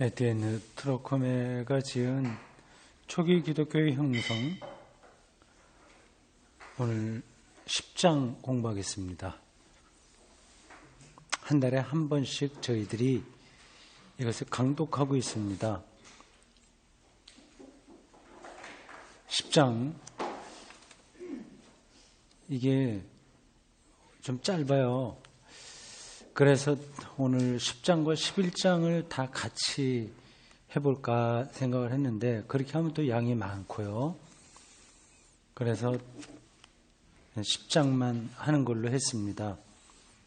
에티enne 트로코메가 지은 초기 기독교의 형성, 오늘 10장 공부하겠습니다. 한 달에 한 번씩 저희들이 이것을 강독하고 있습니다. 10장, 이게 좀 짧아요. 그래서 오늘 10장과 11장을 다 같이 해볼까 생각을 했는데, 그렇게 하면 또 양이 많고요. 그래서 10장만 하는 걸로 했습니다.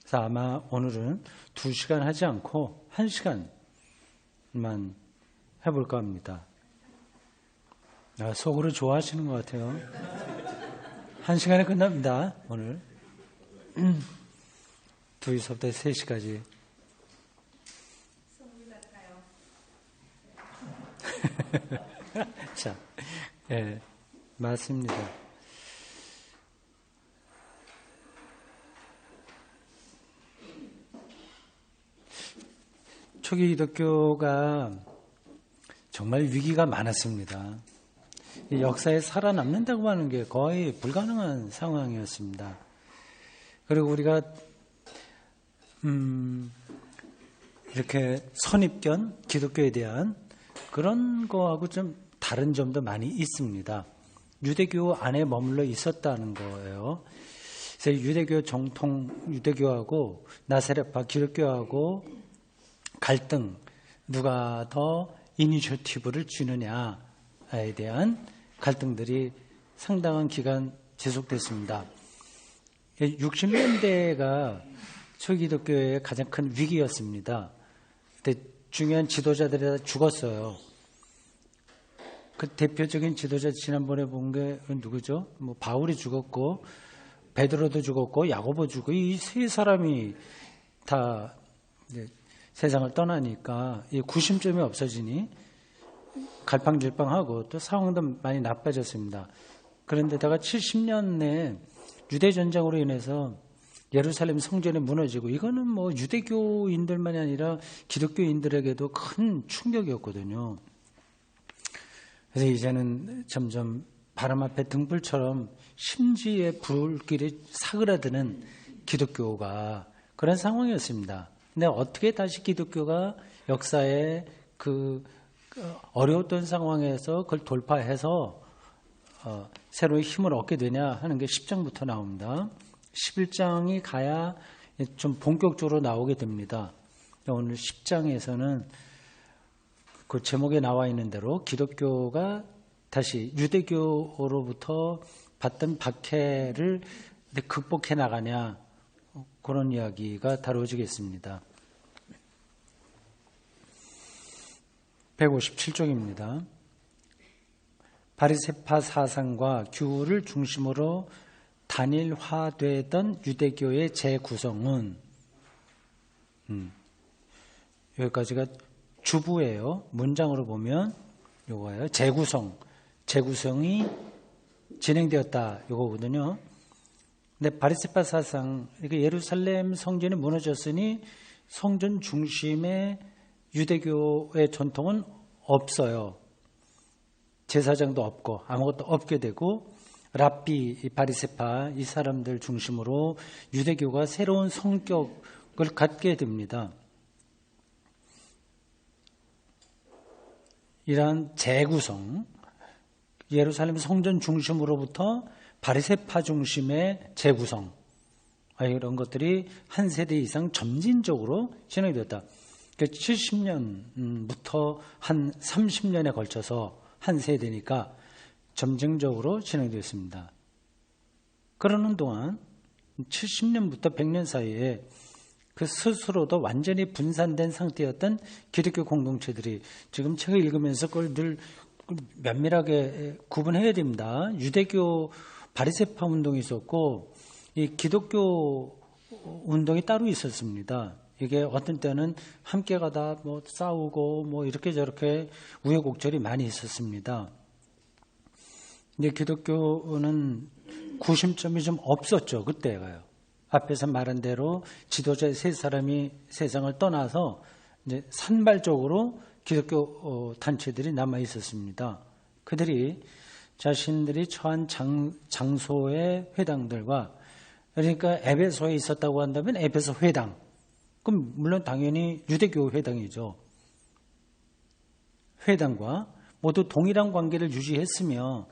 그래서 아마 오늘은 2시간 하지 않고 1시간만 해볼까 합니다. 속으로 좋아하시는 것 같아요. 1시간에 끝납니다, 오늘. 2시부터 3시까지. 선물 같아요. 자, 예, 맞습니다. 초기 기독교가 정말 위기가 많았습니다. 이 역사에 살아남는다고 하는 게 거의 불가능한 상황이었습니다. 그리고 우리가 이렇게 선입견, 기독교에 대한 그런 거하고 좀 다른 점도 많이 있습니다. 유대교 안에 머물러 있었다는 거예요. 그래서 유대교 정통, 유대교하고 나사렛파 기독교하고 갈등, 누가 더 이니셔티브를 쥐느냐에 대한 갈등들이 상당한 기간 지속됐습니다. 60년대가 초기독교의 가장 큰 위기였습니다. 그때 중요한 지도자들이 다 죽었어요. 그 대표적인 지도자 지난번에 본 게 누구죠? 뭐 바울이 죽었고 베드로도 죽었고 야고보 죽고 이 세 사람이 다 세상을 떠나니까 이 구심점이 없어지니 갈팡질팡하고 또 상황도 많이 나빠졌습니다. 그런데다가 70년 내 유대전쟁으로 인해서 예루살렘 성전이 무너지고, 이거는 뭐 유대교인들만이 아니라 기독교인들에게도 큰 충격이었거든요. 그래서 이제는 점점 바람 앞에 등불처럼 심지에 불길이 사그라드는 기독교가 그런 상황이었습니다. 근데 어떻게 다시 기독교가 역사에 그 어려웠던 상황에서 그걸 돌파해서 새로운 힘을 얻게 되냐 하는 게 10장부터 나옵니다. 11장이 가야 좀 본격적으로 나오게 됩니다. 오늘 10장에서는 그 제목에 나와 있는 대로 기독교가 다시 유대교로부터 받던 박해를 극복해 나가냐, 그런 이야기가 다뤄지겠습니다. 157쪽입니다. 바리새파 사상과 규를 중심으로 단일화되던 유대교의 재구성은, 여기까지가 주부예요. 문장으로 보면 요거예요. 재구성이 진행되었다, 요거거든요. 근데 바리새파 사상, 이게 예루살렘 성전이 무너졌으니 성전 중심의 유대교의 전통은 없어요. 제사장도 없고 아무것도 없게 되고, 랍비, 바리새파 이 사람들 중심으로 유대교가 새로운 성격을 갖게 됩니다. 이러한 재구성, 예루살렘 성전 중심으로부터 바리새파 중심의 재구성, 이런 것들이 한 세대 이상 점진적으로 진행되었다. 70년부터 한 30년에 걸쳐서 한 세대니까 점진적으로 진행되었습니다. 그러는 동안 70년부터 100년 사이에 그 스스로도 완전히 분산된 상태였던 기독교 공동체들이, 지금 책을 읽으면서 그걸 늘 면밀하게 구분해야 됩니다. 유대교 바리새파 운동이 있었고 이 기독교 운동이 따로 있었습니다. 이게 어떤 때는 함께 가다 뭐 싸우고 뭐 이렇게 저렇게 우여곡절이 많이 있었습니다. 근데 기독교는 구심점이 좀 없었죠, 그때가요. 앞에서 말한 대로 지도자 세 사람이 세상을 떠나서 이제 산발적으로 기독교 단체들이 남아 있었습니다. 그들이 자신들이 처한 장소의 회당들과, 그러니까 에베소에 있었다고 한다면 에베소 회당, 그럼 물론 당연히 유대교 회당이죠. 회당과 모두 동일한 관계를 유지했으며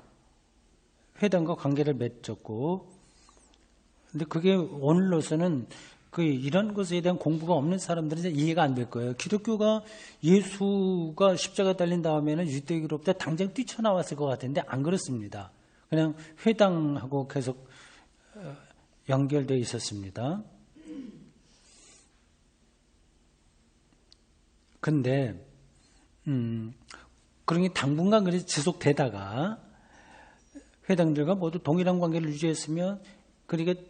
회당과 관계를 맺었고, 근데 그게 오늘로서는 이런 것에 대한 공부가 없는 사람들은 이해가 안 될 거예요. 기독교가 예수가 십자가 달린 다음에는 유대교로부터 당장 뛰쳐나왔을 것 같은데 안 그렇습니다. 그냥 회당하고 계속 연결되어 있었습니다. 근데 그런 게 당분간 그래서 지속되다가 회당들과 모두 동일한 관계를 유지했으며, 그러니까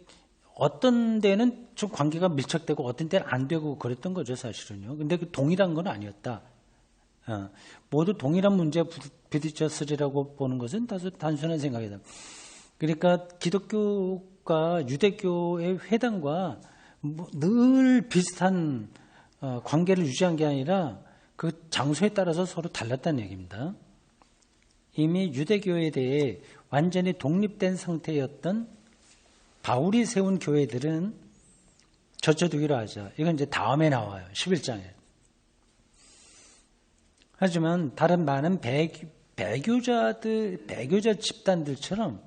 어떤 데는 좀 관계가 밀착되고 어떤 때는 안 되고 그랬던 거죠, 사실은요. 근데 그 동일한 건 아니었다. 모두 동일한 문제에 부딪혔으리라고 보는 것은 다소 단순한 생각이다. 그러니까 기독교가 유대교의 회당과 늘 비슷한 관계를 유지한 게 아니라 그 장소에 따라서 서로 달랐다는 얘기입니다. 이미 유대교에 대해 완전히 독립된 상태였던 바울이 세운 교회들은 젖혀두기로 하죠. 이건 이제 다음에 나와요. 11장에. 하지만 다른 많은 배교자 집단들처럼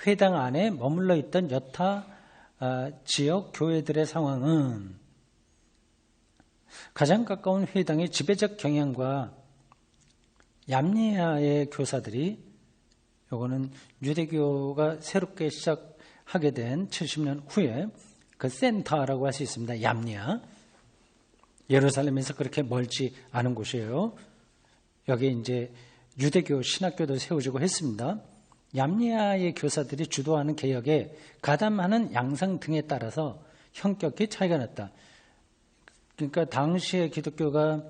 회당 안에 머물러 있던 여타 지역 교회들의 상황은 가장 가까운 회당의 지배적 경향과 얌니아의 교사들이, 요거는 유대교가 새롭게 시작하게 된 70년 후에 그 센터라고 할 수 있습니다. 얌니아. 예루살렘에서 그렇게 멀지 않은 곳이에요. 여기 이제 유대교 신학교도 세워지고 했습니다. 얌니아의 교사들이 주도하는 개혁에 가담하는 양상 등에 따라서 형격히 차이가 났다. 그러니까 당시의 기독교가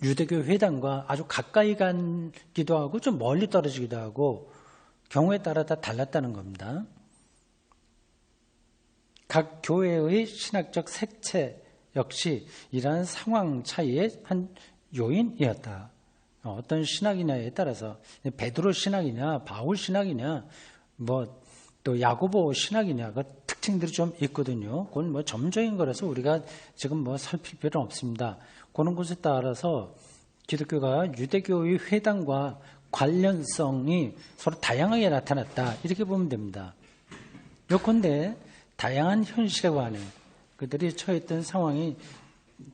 유대교 회당과 아주 가까이 가기도 하고 좀 멀리 떨어지기도 하고 경우에 따라 다 달랐다는 겁니다. 각 교회의 신학적 색채 역시 이러한 상황 차이의 한 요인이었다. 어떤 신학이냐에 따라서 베드로 신학이냐, 바울 신학이냐, 또 야고보 신학이냐, 그 특징들이 좀 있거든요. 그건 점적인 거라서 우리가 지금 살필 필요는 없습니다. 그런 것에 따라서 기독교가 유대교의 회당과 관련성이 서로 다양하게 나타났다. 이렇게 보면 됩니다. 요컨대 다양한 현실에 관해 그들이 처했던 상황이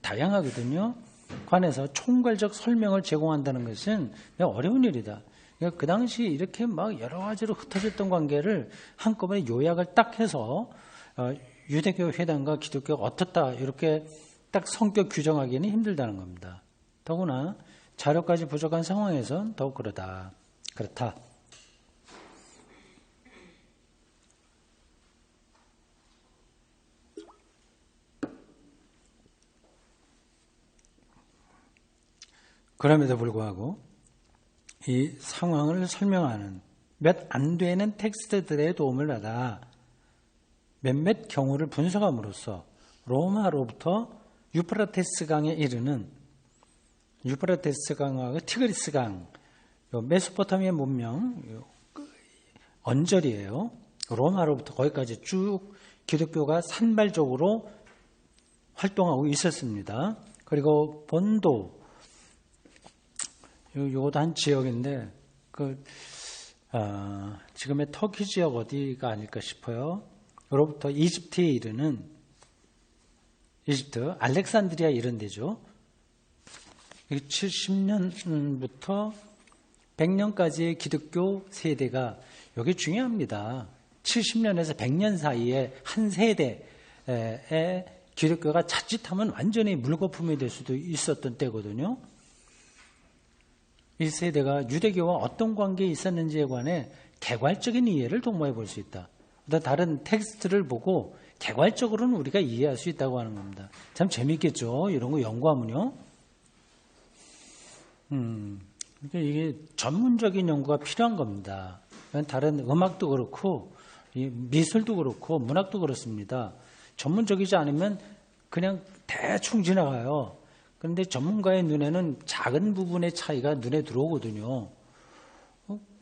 다양하거든요. 관해서 총괄적 설명을 제공한다는 것은 어려운 일이다. 그러니까 그 당시 이렇게 여러 가지로 흩어졌던 관계를 한꺼번에 요약을 딱 해서 유대교 회당과 기독교가 어떻다 이렇게 딱 성격 규정하기는 힘들다는 겁니다. 더구나 자료까지 부족한 상황에선 더욱 그렇다. 그럼에도 불구하고 이 상황을 설명하는 몇 안 되는 텍스트들의 도움을 받아 몇몇 경우를 분석함으로써 로마로부터 유프라테스 강에 이르는 유프라테스 강과 티그리스 강, 메소포타미아 문명 언저리예요. 로마로부터 거기까지 쭉 기독교가 산발적으로 활동하고 있었습니다. 그리고 본도, 요것도 한 지역인데 지금의 터키 지역 어디가 아닐까 싶어요. 로부터 이집트에 이르는 이집트 알렉산드리아 이런 데죠. 70년부터 100년까지의 기독교 세대가 여기 중요합니다. 70년에서 100년 사이에 한 세대의 기독교가 자칫하면 완전히 물거품이 될 수도 있었던 때거든요. 이 세대가 유대교와 어떤 관계에 있었는지에 관해 개괄적인 이해를 도모해 볼 수 있다. 다른 텍스트를 보고 개괄적으로는 우리가 이해할 수 있다고 하는 겁니다. 참 재밌겠죠? 이런 거 연구하면요. 그러니까 이게 전문적인 연구가 필요한 겁니다. 다른 음악도 그렇고 미술도 그렇고 문학도 그렇습니다. 전문적이지 않으면 그냥 대충 지나가요. 그런데 전문가의 눈에는 작은 부분의 차이가 눈에 들어오거든요.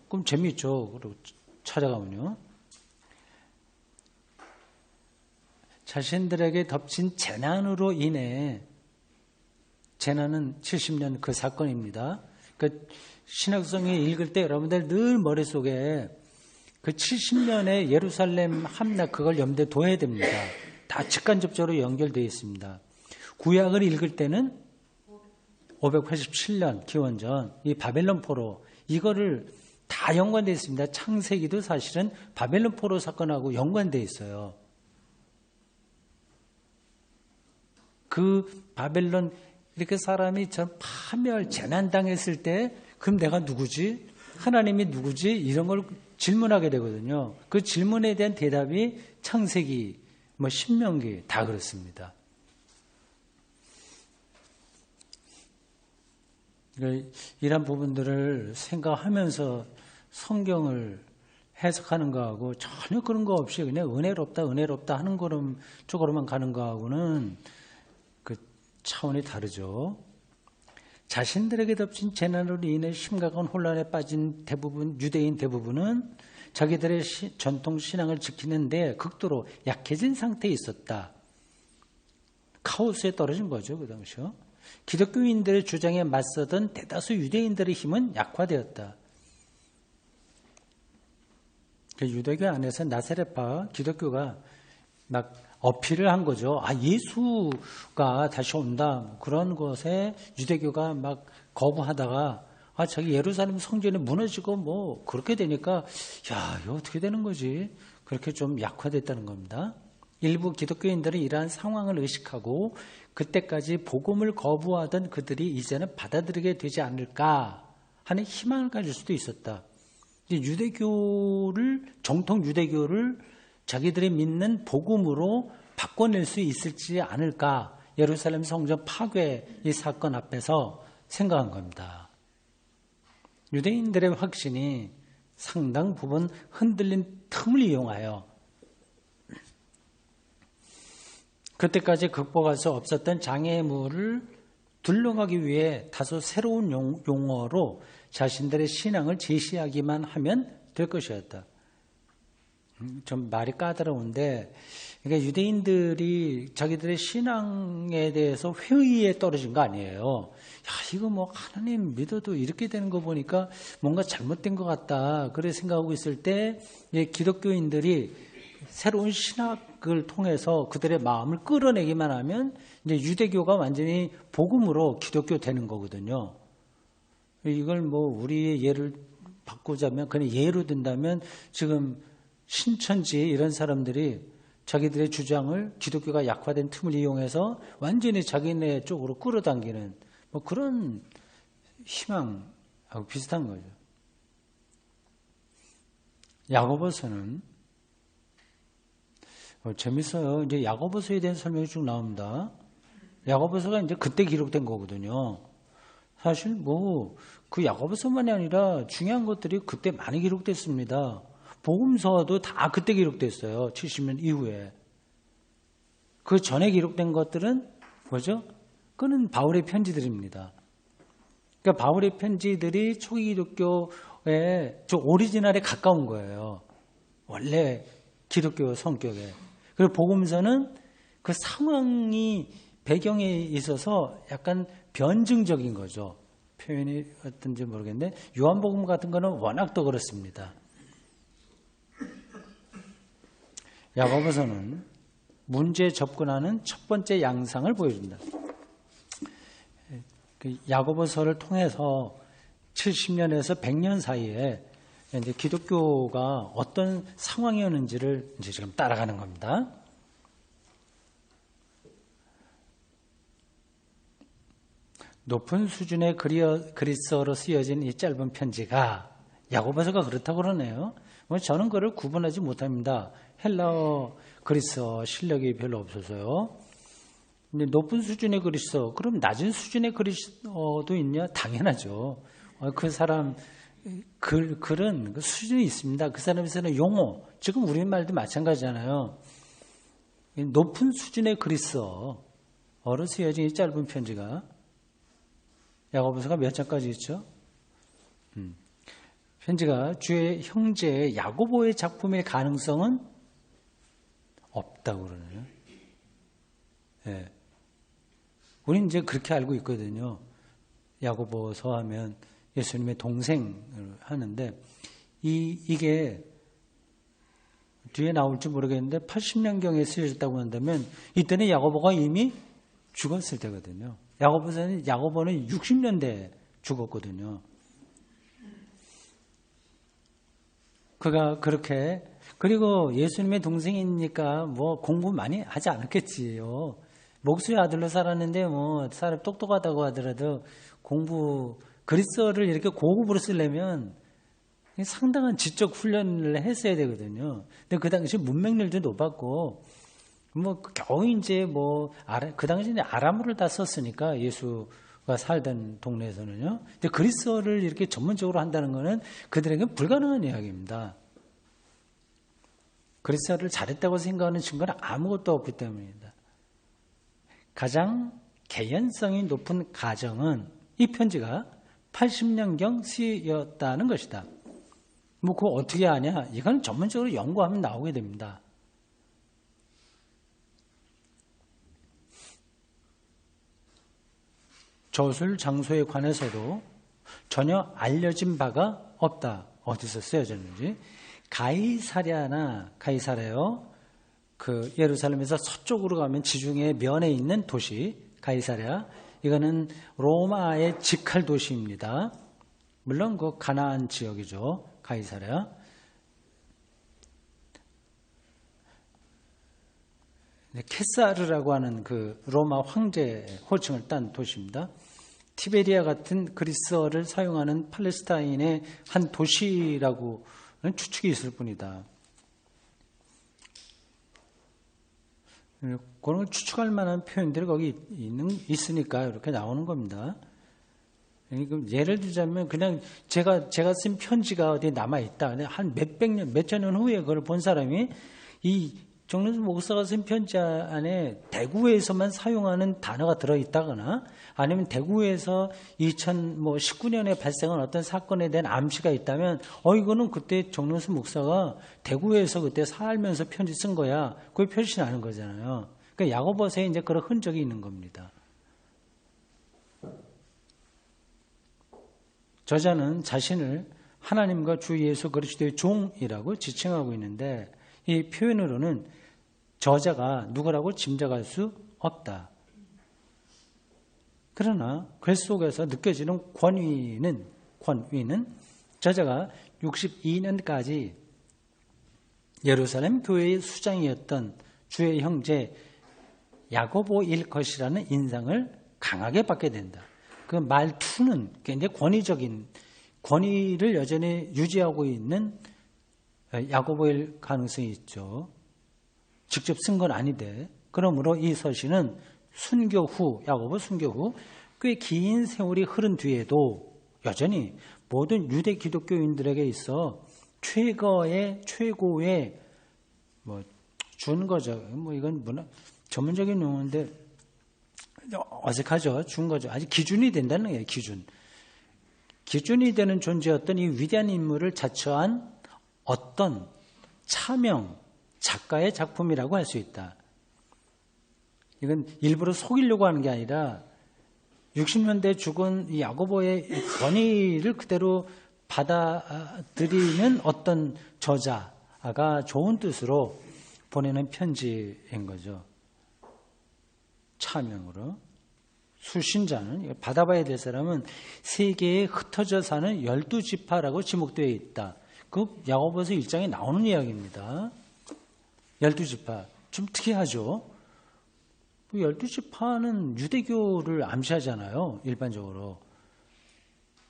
그럼 재미있죠. 그리고 찾아가면요. 자신들에게 덮친 재난으로 인해, 재난은 70년 그 사건입니다. 그 신학성에 읽을 때 여러분들 늘 머릿속에 그 70년의 예루살렘 함락 그걸 염두에 둬야 됩니다. 다 직간접적으로 연결되어 있습니다. 구약을 읽을 때는 587년 기원전 이 바벨론 포로 이거를 다 연관되어 있습니다. 창세기도 사실은 바벨론 포로 사건하고 연관되어 있어요. 그 바벨론 이렇게 사람이 전 파멸 재난당했을 때 그럼 내가 누구지? 하나님이 누구지? 이런 걸 질문하게 되거든요. 그 질문에 대한 대답이 창세기, 신명기 다 그렇습니다. 이런 부분들을 생각하면서 성경을 해석하는 거하고 전혀 그런 거 없이 그냥 은혜롭다 하는 쪽으로만 가는 거하고는 그 차원이 다르죠. 자신들에게 덮친 재난으로 인해 심각한 혼란에 빠진 유대인 대부분은 자기들의 전통 신앙을 지키는데 극도로 약해진 상태에 있었다. 카오스에 떨어진 거죠, 그 당시요. 기독교인들의 주장에 맞서던 대다수 유대인들의 힘은 약화되었다. 유대교 안에서 나사렛파 기독교가 막 어필을 한 거죠. 예수가 다시 온다. 그런 것에 유대교가 막 거부하다가 저기 예루살렘 성전이 무너지고 그렇게 되니까 이거 어떻게 되는 거지? 그렇게 좀 약화됐다는 겁니다. 일부 기독교인들은 이러한 상황을 의식하고 그때까지 복음을 거부하던 그들이 이제는 받아들이게 되지 않을까 하는 희망을 가질 수도 있었다. 정통 유대교를 자기들이 믿는 복음으로 바꿔낼 수 있을지 않을까, 예루살렘 성전 파괴 이 사건 앞에서 생각한 겁니다. 유대인들의 확신이 상당 부분 흔들린 틈을 이용하여 그때까지 극복할 수 없었던 장애물을 둘러가기 위해 다소 새로운 용어로 자신들의 신앙을 제시하기만 하면 될 것이었다. 좀 말이 까다로운데, 그러니까 유대인들이 자기들의 신앙에 대해서 회의에 떨어진 거 아니에요. 이거 하나님 믿어도 이렇게 되는 거 보니까 뭔가 잘못된 것 같다. 그래 생각하고 있을 때 기독교인들이 새로운 신학을 통해서 그들의 마음을 끌어내기만 하면 이제 유대교가 완전히 복음으로 기독교 되는 거거든요. 이걸 우리의 예를 바꾸자면, 그냥 예로 든다면 지금 신천지 이런 사람들이 자기들의 주장을 기독교가 약화된 틈을 이용해서 완전히 자기네 쪽으로 끌어당기는 그런 희망하고 비슷한 거죠. 야고보서는 재밌어요. 이제 야고보서에 대한 설명이 쭉 나옵니다. 야고보서가 이제 그때 기록된 거거든요. 사실 그 야고보서만이 아니라 중요한 것들이 그때 많이 기록됐습니다. 복음서도 다 그때 기록됐어요. 70년 이후에. 그 전에 기록된 것들은 뭐죠? 그는 바울의 편지들입니다. 그러니까 바울의 편지들이 초기 기독교의 오리지널에 가까운 거예요. 원래 기독교 성격에. 그리고 복음서는 그 상황이 배경에 있어서 약간 변증적인 거죠. 표현이 어떤지 모르겠는데 요한복음 같은 거는 워낙 더 그렇습니다. 야고보서는 문제에 접근하는 첫 번째 양상을 보여준다. 야고보서를 통해서 70년에서 100년 사이에 이제 기독교가 어떤 상황이었는지를 이제 지금 따라가는 겁니다. 높은 수준의 그리스어로 쓰여진 이 짧은 편지가, 야고보서가 그렇다고 그러네요. 저는 그걸 구분하지 못합니다. 헬라어, 그리스어 실력이 별로 없어서요. 근데 높은 수준의 그리스어, 그럼 낮은 수준의 그리스어도 있냐? 당연하죠. 그 사람 글은 그 수준이 있습니다. 그 사람이 쓰는 용어, 지금 우리말도 마찬가지잖아요. 높은 수준의 그리스어로 쓰여진 이 짧은 편지가 야고보서가 몇 장까지 있죠? 편지가 주의 형제 야고보의 작품일 가능성은 없다고 그러네요. 예. 우리는 이제 그렇게 알고 있거든요. 야고보서 하면 예수님의 동생을 하는데, 이게 뒤에 나올지 모르겠는데 80년경에 쓰여졌다고 한다면 이때는 야고보가 이미 죽었을 때거든요. 야고보는 60년대에 죽었거든요. 그가 그렇게, 그리고 예수님의 동생이니까 뭐 공부 많이 하지 않았겠지요. 목수의 아들로 살았는데 뭐 사람 똑똑하다고 하더라도 공부, 그리스어를 이렇게 고급으로 쓰려면 상당한 지적 훈련을 했어야 되거든요. 근데 그 당시 문맹률도 높았고, 뭐 겨우 이제 그 당시에 아람어를 다 썼으니까 예수가 살던 동네에서는요. 근데 그리스어를 이렇게 전문적으로 한다는 거는 그들에게 불가능한 이야기입니다. 그리스어를 잘했다고 생각하는 증거는 아무것도 없기 때문입니다. 가장 개연성이 높은 가정은 이 편지가 80년경 쓰였다는 것이다. 뭐 그거 어떻게 아냐? 이건 전문적으로 연구하면 나오게 됩니다. 저술 장소에 관해서도 전혀 알려진 바가 없다. 어디서 쓰여졌는지. 가이사랴요. 그 예루살렘에서 서쪽으로 가면 지중해 면에 있는 도시 가이사랴. 이거는 로마의 직할 도시입니다. 물론 그 가나안 지역이죠. 가이사랴. 케사르라고 하는 그 로마 황제 호칭을 딴 도시입니다. 티베리아 같은 그리스어를 사용하는 팔레스타인의 한 도시라고는 추측이 있을 뿐이다. 그런 걸 추측할 만한 표현들이 거기 있으니까 이렇게 나오는 겁니다. 예를 들자면 그냥 제가 쓴 편지가 어디에 남아있다. 한 몇천 년 후에 그걸 본 사람이 이 정윤수 목사가 쓴 편지 안에 대구에서만 사용하는 단어가 들어있다거나 아니면 대구에서 2019년에 발생한 어떤 사건에 대한 암시가 있다면 이거는 그때 정윤수 목사가 대구에서 그때 살면서 편지 쓴 거야. 그게 표시 나는 거잖아요. 그러니까 야고보서에 이제 그런 흔적이 있는 겁니다. 저자는 자신을 하나님과 주 예수 그리스도의 종이라고 지칭하고 있는데 이 표현으로는 저자가 누구라고 짐작할 수 없다. 그러나 글 속에서 느껴지는 권위는 저자가 62년까지 예루살렘 교회의 수장이었던 주의 형제 야고보일 것이라는 인상을 강하게 받게 된다. 그 말투는 굉장히 권위적인, 권위를 여전히 유지하고 있는 야고보일 가능성이 있죠. 직접 쓴 건 아닌데. 그러므로 이 서신은 순교 후, 야고보 순교 후 꽤 긴 세월이 흐른 뒤에도 여전히 모든 유대 기독교인들에게 있어 최고의 준 거죠. 이건 전문적인 용어인데 어색하죠. 준 거죠. 아직 기준이 된다는 거예요. 기준이 되는 존재였던 이 위대한 인물을 자처한 어떤 차명 작가의 작품이라고 할 수 있다. 이건 일부러 속이려고 하는 게 아니라 60년대 죽은 이 야고보의 권위를 그대로 받아들이는 어떤 저자가 좋은 뜻으로 보내는 편지인 거죠. 차명으로. 수신자는, 받아봐야 될 사람은 세계에 흩어져 사는 12지파라고 지목되어 있다. 그 야고보서 1장에 나오는 이야기입니다. 12지파. 좀 특이하죠? 12지파는 유대교를 암시하잖아요. 일반적으로.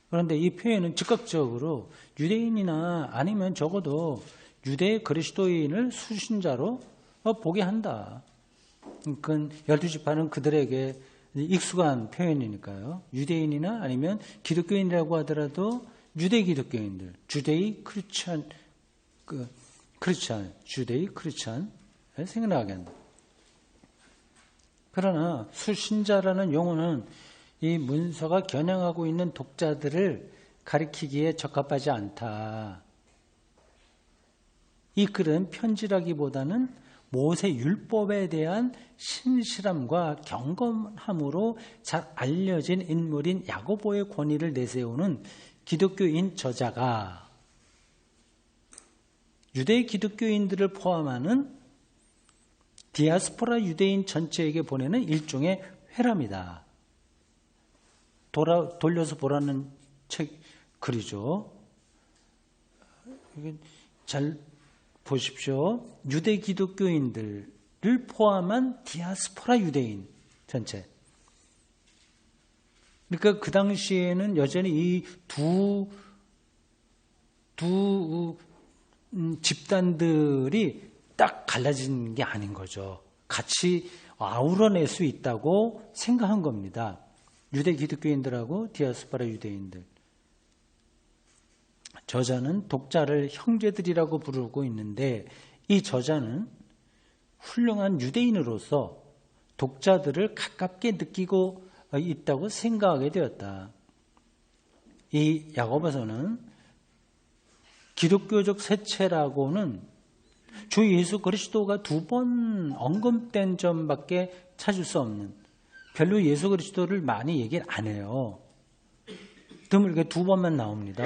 그런데 이 표현은 즉각적으로 유대인이나 아니면 적어도 유대 그리스도인을 수신자로 보게 한다. 그건 12지파는 그들에게 익숙한 표현이니까요. 유대인이나 아니면 기독교인이라고 하더라도 유대 기독교인들, 주데이 크리스찬, 주데이 크리스찬 생각나게 한다. 그러나 수신자라는 용어는 이 문서가 겨냥하고 있는 독자들을 가리키기에 적합하지 않다. 이 글은 편지라기보다는 모세 율법에 대한 신실함과 경건함으로 잘 알려진 인물인 야고보의 권위를 내세우는 기독교인 저자가 유대 기독교인들을 포함하는 디아스포라 유대인 전체에게 보내는 일종의 회람이다. 돌려서 보라는 글이죠. 잘 보십시오. 유대 기독교인들을 포함한 디아스포라 유대인 전체. 그러니까 그 당시에는 여전히 이 두 집단들이 딱 갈라진 게 아닌 거죠. 같이 아우러낼 수 있다고 생각한 겁니다. 유대 기독교인들하고 디아스포라 유대인들. 저자는 독자를 형제들이라고 부르고 있는데 이 저자는 훌륭한 유대인으로서 독자들을 가깝게 느끼고 있다고 생각하게 되었다. 이 야고보서는 기독교적 세체라고는 주 예수 그리스도가 2번 언급된 점밖에 찾을 수 없는, 별로 예수 그리스도를 많이 얘기를 안 해요. 드물게 2번만 나옵니다.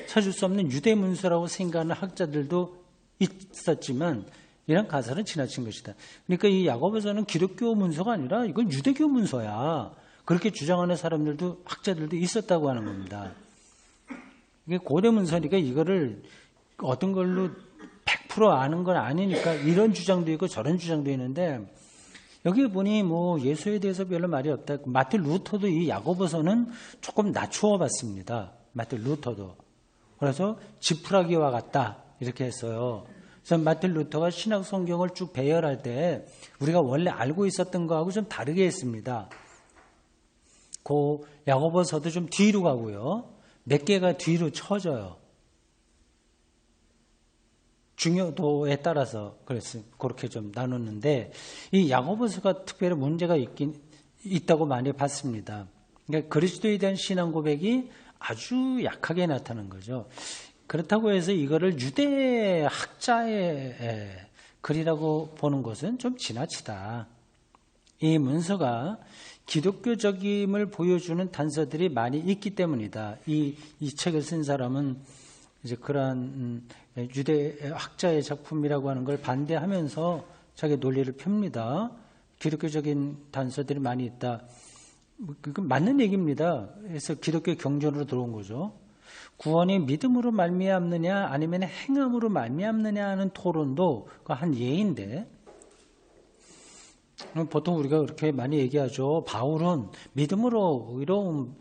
찾을 수 없는 유대 문서라고 생각하는 학자들도 있었지만 이런 가설은 지나친 것이다. 그러니까 이 야고보서는 기독교 문서가 아니라 이건 유대교 문서야. 그렇게 주장하는 사람들도, 학자들도 있었다고 하는 겁니다. 이게 고대 문서니까 이거를 어떤 걸로 100% 아는 건 아니니까 이런 주장도 있고 저런 주장도 있는데, 여기 보니 뭐 예수에 대해서 별로 말이 없다. 마틴 루터도 이 야고보서는 조금 낮추어 봤습니다. 마틴 루터도. 그래서 지푸라기와 같다 이렇게 했어요. 그래서 마틴 루터가 신약 성경을 쭉 배열할 때 우리가 원래 알고 있었던 거하고 좀 다르게 했습니다. 그 야고보서도 좀 뒤로 가고요. 몇 개가 뒤로 쳐져요. 중요도에 따라서 그렇게 좀 나눴는데, 이 야고보서가 특별히 문제가 있다고 많이 봤습니다. 그러니까 그리스도에 대한 신앙 고백이 아주 약하게 나타난 거죠. 그렇다고 해서 이거를 유대 학자의 글이라고 보는 것은 좀 지나치다. 이 문서가 기독교적임을 보여주는 단서들이 많이 있기 때문이다. 이 책을 쓴 사람은 이제 그러한 유대 학자의 작품이라고 하는 걸 반대하면서 자기 논리를 펴니다. 기독교적인 단서들이 많이 있다. 그건 맞는 얘기입니다. 그래서 기독교 경전으로 들어온 거죠. 구원이 믿음으로 말미암느냐 아니면 행함으로 말미암느냐 하는 토론도 한 예인데, 보통 우리가 그렇게 많이 얘기하죠. 바울은 믿음으로 의로움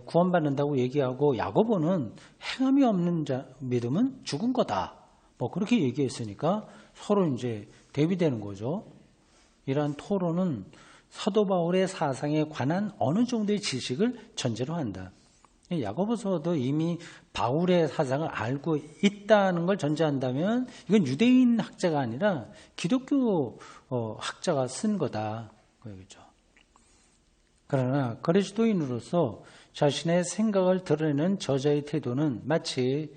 구원받는다고 얘기하고, 야고보는 행함이 없는 믿음은 죽은 거다. 뭐 그렇게 얘기했으니까 서로 이제 대비되는 거죠. 이러한 토론은 사도 바울의 사상에 관한 어느 정도의 지식을 전제로 한다. 야고보서도 이미 바울의 사상을 알고 있다는 걸 전제한다면 이건 유대인 학자가 아니라 기독교 학자가 쓴 거다. 그거죠. 그러나 그리스도인으로서 자신의 생각을 드러내는 저자의 태도는 마치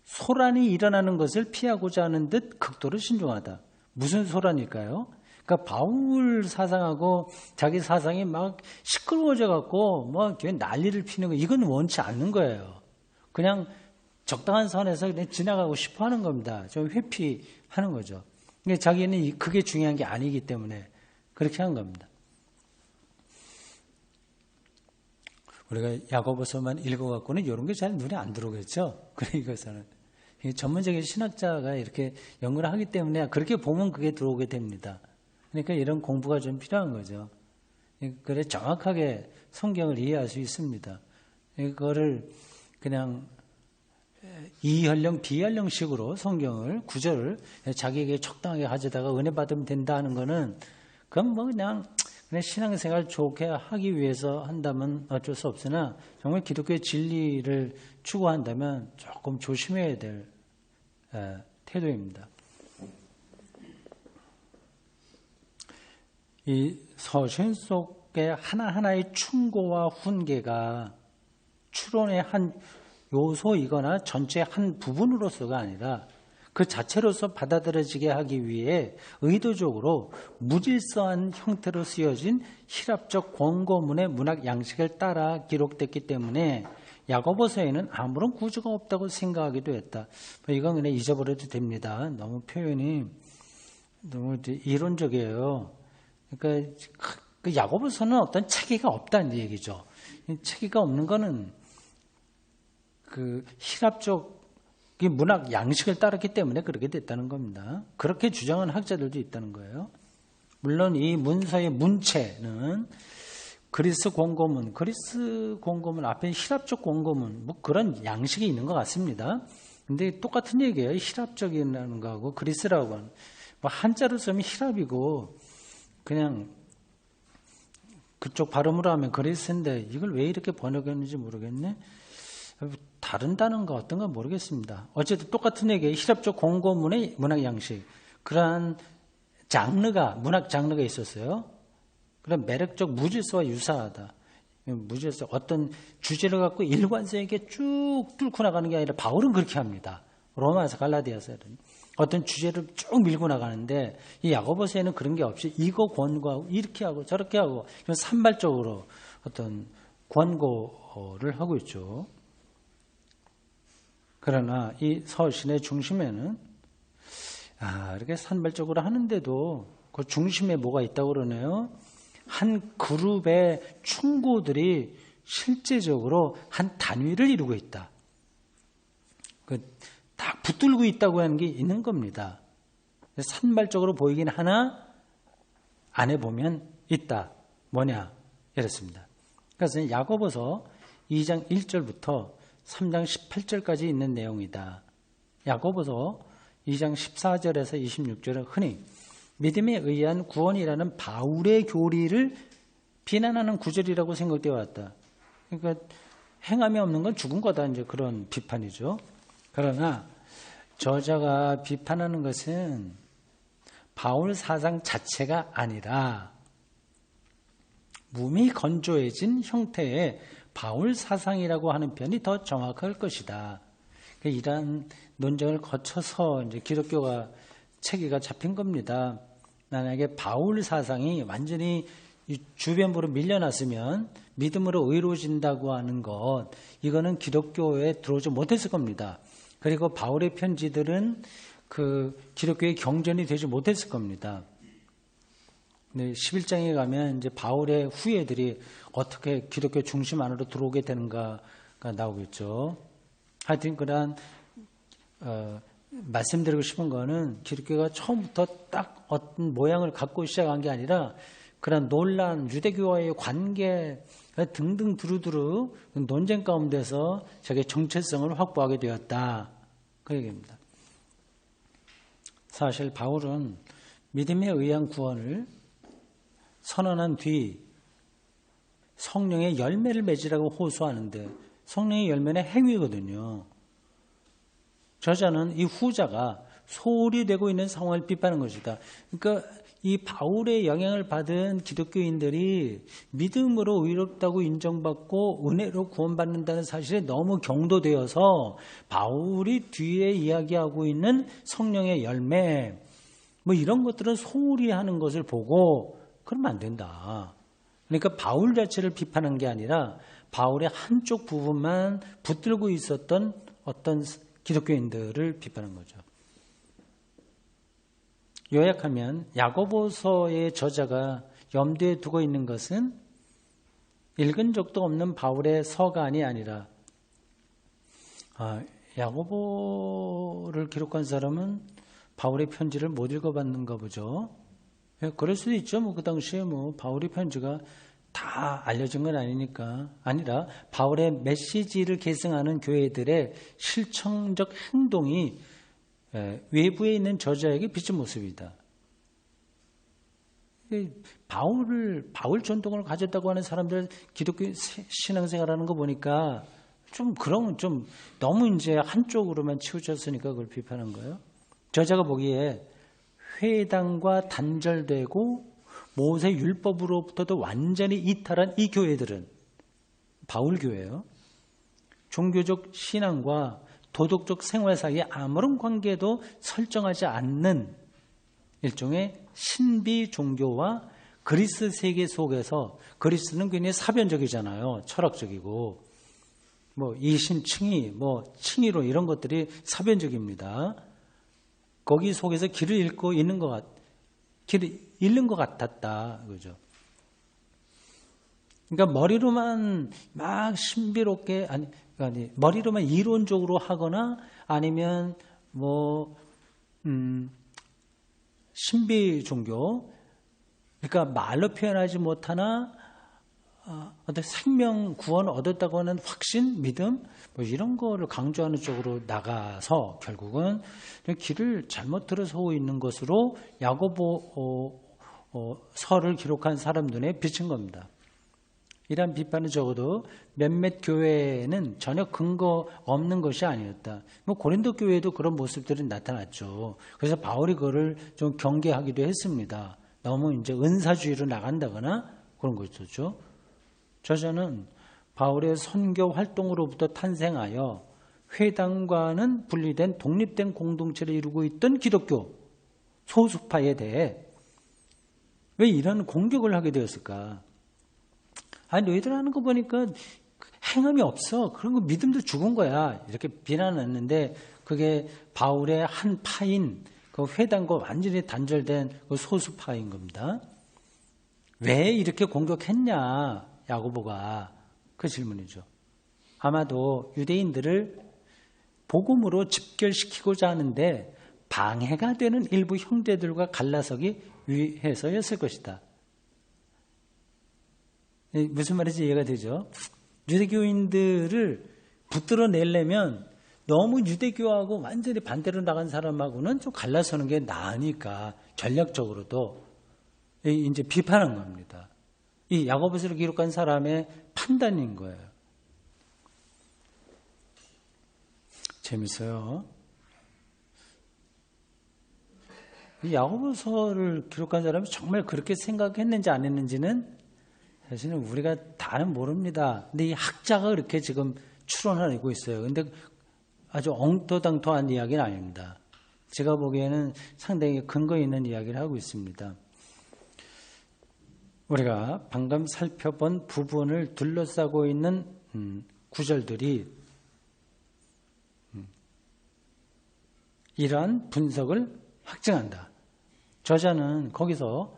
소란이 일어나는 것을 피하고자 하는 듯 극도로 신중하다. 무슨 소란일까요? 그러니까 바울 사상하고 자기 사상이 막 시끄러워져 갖고 뭐 난리를 피는 거, 이건 원치 않는 거예요. 그냥 적당한 선에서 그냥 지나가고 싶어 하는 겁니다. 좀 회피하는 거죠. 근데 자기는 그게 중요한 게 아니기 때문에 그렇게 한 겁니다. 우리가 야고보서만 읽어갖고는 이런 게 잘 눈에 안 들어오겠죠. 그러니까서는 전문적인 신학자가 이렇게 연구를 하기 때문에 그렇게 보면 그게 들어오게 됩니다. 그러니까 이런 공부가 좀 필요한 거죠. 그래 정확하게 성경을 이해할 수 있습니다. 이거를 그냥 이연령 비연령식으로 성경을 구절을 자기에게 적당하게 가져다가 은혜 받으면 된다는 거는 그건 뭐 그냥 신앙생활 좋게 하기 위해서 한다면 어쩔 수 없으나 정말 기독교의 진리를 추구한다면 조금 조심해야 될 태도입니다. 이 서신 속의 하나하나의 충고와 훈계가 추론의 한 요소이거나 전체의 한 부분으로서가 아니라 그 자체로서 받아들여지게 하기 위해 의도적으로 무질서한 형태로 쓰여진 히랍적 권고문의 문학 양식을 따라 기록됐기 때문에 야고보서에는 아무런 구조가 없다고 생각하기도 했다. 이건 그냥 잊어버려도 됩니다. 너무 표현이 너무 이론적이에요. 그러니까 그 야고보서는 어떤 체계가 없다는 얘기죠. 체계가 없는 거는 그 히랍적 문학 양식을 따랐기 때문에 그렇게 됐다는 겁니다. 그렇게 주장하는 학자들도 있다는 거예요. 물론 이 문서의 문체는 그리스 권고문 앞에 히랍적 권고문 뭐 그런 양식이 있는 것 같습니다. 근데 똑같은 얘기예요. 히랍적이라는 거하고 그리스라고 하는 뭐 한자로 쓰면 히랍이고 그냥 그쪽 발음으로 하면 그리스인데 이걸 왜 이렇게 번역했는지 모르겠네. 다른 단어가 어떤 건 모르겠습니다. 어쨌든 똑같은 얘기예요. 히랍적 권고문의 문학 양식. 그러한 문학 장르가 있었어요. 그런 매력적 무질서와 유사하다. 무질서 어떤 주제를 갖고 일관성있게 쭉 뚫고 나가는 게 아니라 바울은 그렇게 합니다. 로마에서 갈라디아서 어떤 주제를 쭉 밀고 나가는데 이 야고보서에는 그런 게 없이 이거 권고하고 이렇게 하고 저렇게 하고 산발적으로 어떤 권고를 하고 있죠. 그러나 이 서신의 중심에는 이렇게 산발적으로 하는데도 그 중심에 뭐가 있다고 그러네요. 한 그룹의 충고들이 실제적으로 한 단위를 이루고 있다. 다 붙들고 있다고 하는 게 있는 겁니다. 산발적으로 보이긴 하나 안에 보면 있다. 뭐냐? 이렇습니다. 그래서 야고보서 2장 1절부터 3장 18절까지 있는 내용이다. 야고보서 2장 14절에서 26절은 흔히 믿음에 의한 구원이라는 바울의 교리를 비난하는 구절이라고 생각되어 왔다. 그러니까 행함이 없는 건 죽은 거다. 이제 그런 비판이죠. 그러나 저자가 비판하는 것은 바울 사상 자체가 아니라 몸이 건조해진 형태의 바울 사상이라고 하는 편이 더 정확할 것이다. 이러한 논쟁을 거쳐서 이제 기독교가 체계가 잡힌 겁니다. 만약에 바울 사상이 완전히 주변부로 밀려났으면 믿음으로 의로워진다고 하는 것, 이거는 기독교에 들어오지 못했을 겁니다. 그리고 바울의 편지들은 그 기독교의 경전이 되지 못했을 겁니다. 11장에 가면 이제 바울의 후예들이 어떻게 기독교 중심 안으로 들어오게 되는가가 나오겠죠. 하여튼 그런 말씀드리고 싶은 거는 기독교가 처음부터 딱 어떤 모양을 갖고 시작한 게 아니라 그런 논란, 유대교와의 관계 등등 두루두루 논쟁 가운데서 자기의 정체성을 확보하게 되었다. 그 얘기입니다. 사실 바울은 믿음에 의한 구원을 선언한 뒤 성령의 열매를 맺으라고 호소하는데 성령의 열매는 행위거든요. 저자는 이 후자가 소홀히 되고 있는 상황을 비판하는 것이다. 그러니까 이 바울의 영향을 받은 기독교인들이 믿음으로 의롭다고 인정받고 은혜로 구원받는다는 사실에 너무 경도되어서 바울이 뒤에 이야기하고 있는 성령의 열매 뭐 이런 것들은 소홀히 하는 것을 보고 그러면 안 된다. 그러니까 바울 자체를 비판한 게 아니라 바울의 한쪽 부분만 붙들고 있었던 어떤 기독교인들을 비판한 거죠. 요약하면 야고보서의 저자가 염두에 두고 있는 것은 읽은 적도 없는 바울의 서간이 아니라 야고보를 기록한 사람은 바울의 편지를 못 읽어봤는가 보죠. 그럴 수도 있죠. 뭐 그 당시에 뭐 바울의 편지가 다 알려진 건 아니니까. 아니라 바울의 메시지를 계승하는 교회들의 실천적 행동이 외부에 있는 저자에게 비친 모습이다. 바울 전통을 가졌다고 하는 사람들 기독교 신앙생활하는 거 보니까 좀 너무 이제 한쪽으로만 치우쳤으니까 그걸 비판한 거예요. 저자가 보기에 회당과 단절되고 모세 율법으로부터도 완전히 이탈한 이 교회들은 바울 교회예요. 종교적 신앙과 도덕적 생활 사이에 아무런 관계도 설정하지 않는 일종의 신비 종교와 그리스 세계 속에서, 그리스는 굉장히 사변적이잖아요. 철학적이고 뭐 이신칭의, 뭐 칭의론 이런 것들이 사변적입니다. 거기 속에서 길을 잃고 있는 길을 잃는 것 같았다, 그죠? 그러니까 머리로만 막 신비롭게 아니 머리로만 이론적으로 하거나 아니면 뭐 신비 종교, 그러니까 말로 표현하지 못하나 어떤 생명 구원을 얻었다고 하는 확신, 믿음 뭐 이런 거를 강조하는 쪽으로 나가서 결국은 길을 잘못 들어서 있는 것으로 야고보 서를 기록한 사람 눈에 비친 겁니다. 이러한 비판은 적어도 몇몇 교회에는 전혀 근거 없는 것이 아니었다. 뭐 고린도 교회에도 그런 모습들이 나타났죠. 그래서 바울이 그거를 좀 경계하기도 했습니다. 너무 이제 은사주의로 나간다거나 그런 거 있었죠. 저자는 바울의 선교 활동으로부터 탄생하여 회당과는 분리된 독립된 공동체를 이루고 있던 기독교 소수파에 대해 왜 이런 공격을 하게 되었을까? 아니, 너희들 하는 거 보니까 행함이 없어. 그런 거 믿음도 죽은 거야. 이렇게 비난했는데 그게 바울의 한 파인 그 회당과 완전히 단절된 그 소수파인 겁니다. 왜 이렇게 공격했냐, 야고보가. 그 질문이죠. 아마도 유대인들을 복음으로 집결시키고자 하는데 방해가 되는 일부 형제들과 갈라서기 위해서였을 것이다. 무슨 말인지 이해가 되죠? 유대교인들을 붙들어 내려면 너무 유대교하고 완전히 반대로 나간 사람하고는 좀 갈라서는 게 나으니까 전략적으로도 이제 비판한 겁니다. 이 야고보서를 기록한 사람의 판단인 거예요. 재밌어요. 이 야고보서를 기록한 사람이 정말 그렇게 생각했는지 안 했는지는 사실은 우리가 다는 모릅니다. 근데 이 학자가 그렇게 지금 추론하고 있어요. 근데 아주 엉터당터한 이야기는 아닙니다. 제가 보기에는 상당히 근거 있는 이야기를 하고 있습니다. 우리가 방금 살펴본 부분을 둘러싸고 있는 구절들이 이러한 분석을 확증한다. 저자는 거기서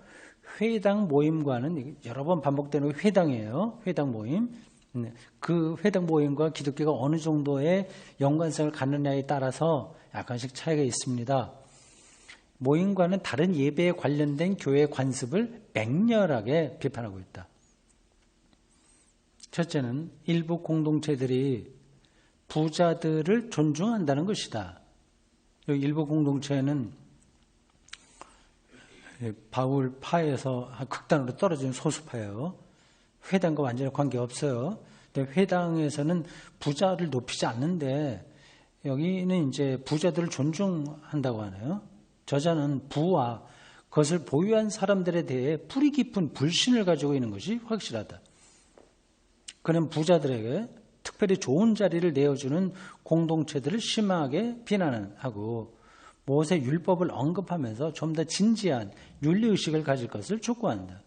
회당 모임과는 여러 번 반복되는 회당이에요. 회당 모임. 그 회당 모임과 기독교가 어느 정도의 연관성을 갖느냐에 따라서 약간씩 차이가 있습니다. 모임과는 다른 예배에 관련된 교회 관습을 맹렬하게 비판하고 있다. 첫째는 일부 공동체들이 부자들을 존중한다는 것이다. 일부 공동체는 바울 파에서 극단으로 떨어지는 소수파예요. 회당과 완전히 관계없어요. 근데 회당에서는 부자를 높이지 않는데 여기는 이제 부자들을 존중한다고 하네요. 저자는 부와 그것을 보유한 사람들에 대해 뿌리 깊은 불신을 가지고 있는 것이 확실하다. 그는 부자들에게 특별히 좋은 자리를 내어주는 공동체들을 심하게 비난하고 모세 율법을 언급하면서 좀 더 진지한 윤리의식을 가질 것을 촉구한다.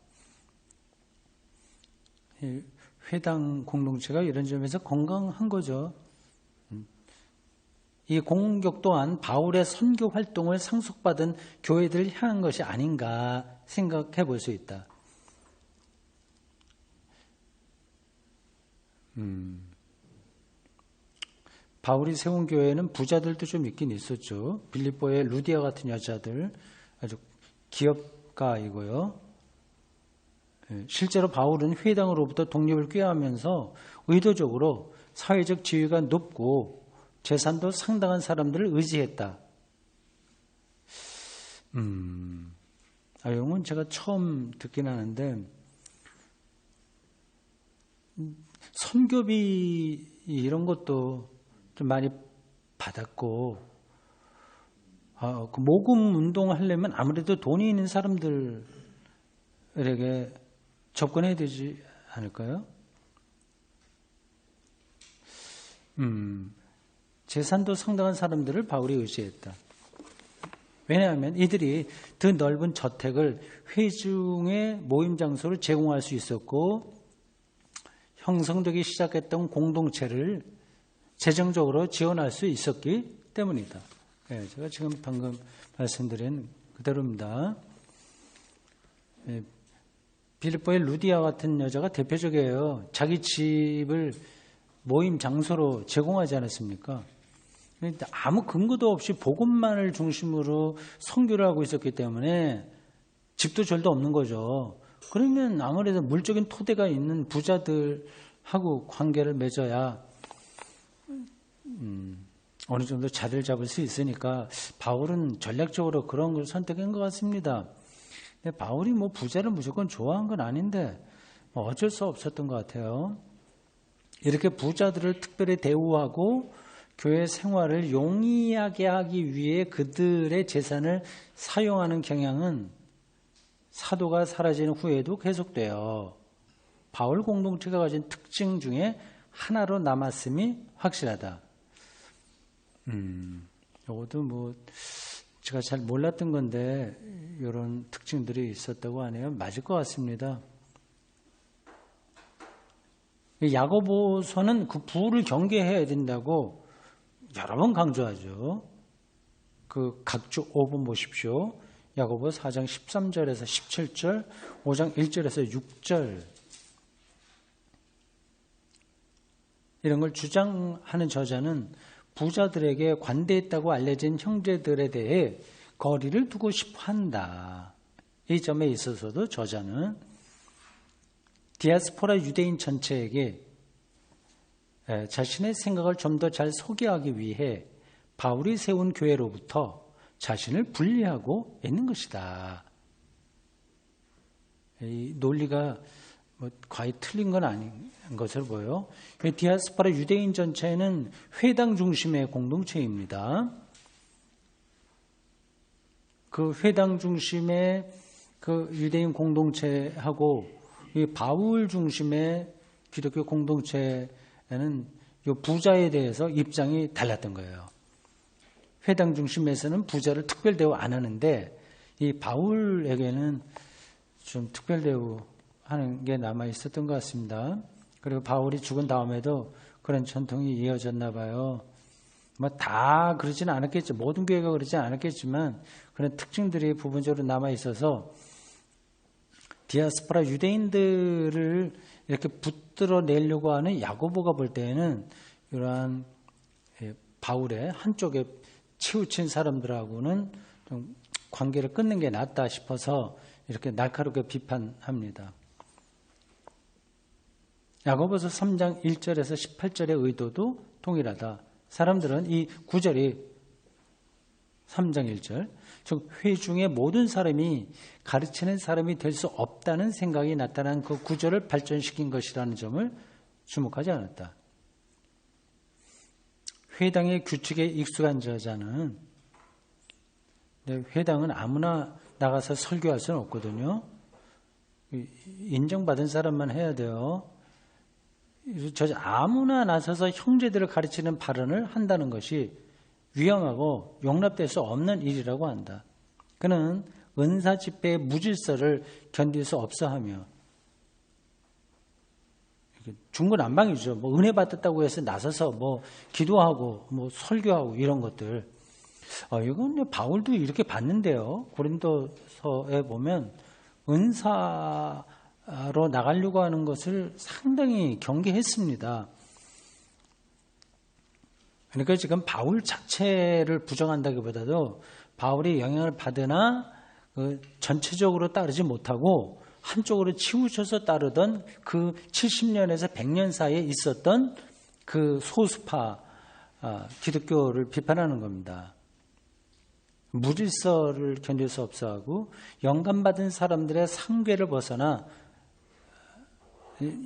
회당 공동체가 이런 점에서 건강한 거죠. 이 공격 또한 바울의 선교 활동을 상속받은 교회들을 향한 것이 아닌가 생각해 볼 수 있다. 바울이 세운 교회는 부자들도 좀 있긴 있었죠. 빌립보의 루디아 같은 여자들 아주 기업가이고요. 실제로 바울은 회당으로부터 독립을 꾀하면서 의도적으로 사회적 지위가 높고 재산도 상당한 사람들을 의지했다. 이건 제가 처음 듣긴 하는데 선교비 이런 것도 좀 많이 받았고 그 모금 운동을 하려면 아무래도 돈이 있는 사람들을 바울에게 접근해야 되지 않을까요? 재산도 상당한 사람들을 바울이 의지했다. 왜냐하면 이들이 더 넓은 저택을 회중의 모임 장소로 제공할 수 있었고 형성되기 시작했던 공동체를 재정적으로 지원할 수 있었기 때문이다. 네, 제가 지금 방금 말씀드린 그대로입니다. 네, 빌립보의 루디아 같은 여자가 대표적이에요. 자기 집을 모임 장소로 제공하지 않았습니까? 아무 근거도 없이 복음만을 중심으로 선교를 하고 있었기 때문에 집도 절도 없는 거죠. 그러면 아무래도 물적인 토대가 있는 부자들하고 관계를 맺어야 어느 정도 자리를 잡을 수 있으니까 바울은 전략적으로 그런 걸 선택한 것 같습니다. 근데 바울이 뭐 부자를 무조건 좋아한 건 아닌데 뭐 어쩔 수 없었던 것 같아요. 이렇게 부자들을 특별히 대우하고 교회 생활을 용이하게 하기 위해 그들의 재산을 사용하는 경향은 사도가 사라진 후에도 계속돼요. 바울 공동체가 가진 특징 중에 하나로 남았음이 확실하다. 이것도 뭐 제가 잘 몰랐던 건데 이런 특징들이 있었다고 하네요. 맞을 것 같습니다. 야고보서는 그 부를 경계해야 된다고 여러 번 강조하죠. 그 각주 5번 보십시오. 야고보 4장 13절에서 17절, 5장 1절에서 6절 이런 걸 주장하는 저자는 부자들에게 관대했다고 알려진 형제들에 대해 거리를 두고 싶어 한다. 이 점에 있어서도 저자는 디아스포라 유대인 전체에게 자신의 생각을 좀 더 잘 소개하기 위해 바울이 세운 교회로부터 자신을 분리하고 있는 것이다. 이 논리가 뭐 거의 틀린 건 아닌 것으로 보여요. 디아스포라 유대인 전체는 회당 중심의 공동체입니다. 그 회당 중심의 그 유대인 공동체하고 이 바울 중심의 기독교 공동체에는 이 부자에 대해서 입장이 달랐던 거예요. 회당 중심에서는 부자를 특별 대우 안 하는데 이 바울에게는 좀 특별 대우하는 게 남아 있었던 것 같습니다. 그리고 바울이 죽은 다음에도 그런 전통이 이어졌나 봐요. 뭐 다 그러지는 않았겠죠. 모든 교회가 그러지 않았겠지만 그런 특징들이 부분적으로 남아 있어서 디아스포라 유대인들을 이렇게 붙들어 내려고 하는 야고보가 볼 때에는 이러한 바울의 한쪽에 치우친 사람들하고는 좀 관계를 끊는 게 낫다 싶어서 이렇게 날카롭게 비판합니다. 야고보서 3장 1절에서 18절의 의도도 동일하다. 사람들은 이 9절이 3장 1절, 즉 회중의 모든 사람이 가르치는 사람이 될 수 없다는 생각이 나타난 그 구절을 발전시킨 것이라는 점을 주목하지 않았다. 회당의 규칙에 익숙한 저자는 회당은 아무나 나가서 설교할 수는 없거든요. 인정받은 사람만 해야 돼요. 저자 아무나 나서서 형제들을 가르치는 발언을 한다는 것이 위험하고 용납될 수 없는 일이라고 한다. 그는 은사 집회의 무질서를 견딜 수 없어하며 중구난방이죠. 뭐 은혜 받았다고 해서 나서서 뭐 기도하고 뭐 설교하고 이런 것들. 이건 바울도 이렇게 봤는데요. 고린도서에 보면 은사로 나가려고 하는 것을 상당히 경계했습니다. 그러니까 지금 바울 자체를 부정한다기보다도 바울이 영향을 받으나 전체적으로 따르지 못하고 한쪽으로 치우쳐서 따르던 그 70년에서 100년 사이에 있었던 그 소수파 기독교를 비판하는 겁니다. 무질서를 견딜 수 없어하고 영감받은 사람들의 상궤를 벗어나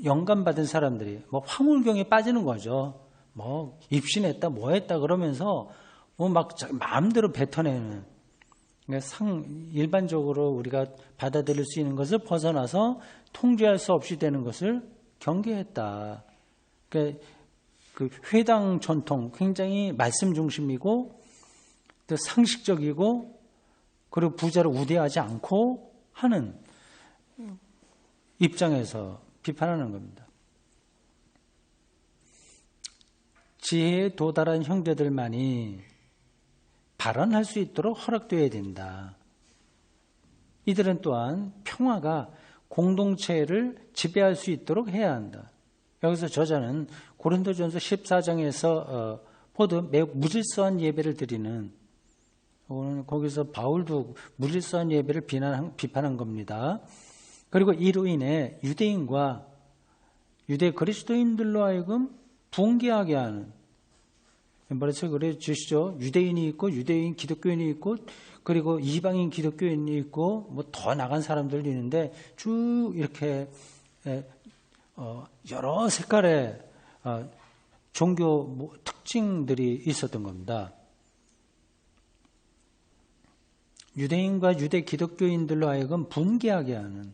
영감받은 사람들이 뭐 황홀경에 빠지는 거죠. 뭐 입신했다 뭐 했다 그러면서 뭐 막 마음대로 뱉어내는 일반적으로 우리가 받아들일 수 있는 것을 벗어나서 통제할 수 없이 되는 것을 경계했다. 그 회당 전통 굉장히 말씀 중심이고 또 상식적이고 그리고 부자를 우대하지 않고 하는 입장에서 비판하는 겁니다. 지혜에 도달한 형제들만이 발언할 수 있도록 허락되어야 된다. 이들은 또한 평화가 공동체를 지배할 수 있도록 해야 한다. 여기서 저자는 고린도전서 14장에서 모두 매우 무질서한 예배를 드리는, 거기서 바울도 무질서한 예배를 비판한 겁니다. 그리고 이로 인해 유대인과 유대 그리스도인들로 하여금 붕괴하게 하는, 말해서 그래 주시죠. 유대인이 있고 유대인 기독교인이 있고 그리고 이방인 기독교인이 있고 뭐 더 나간 사람들이 있는데 쭉 이렇게 여러 색깔의 종교 특징들이 있었던 겁니다. 유대인과 유대 기독교인들로 하여금 붕괴하게 하는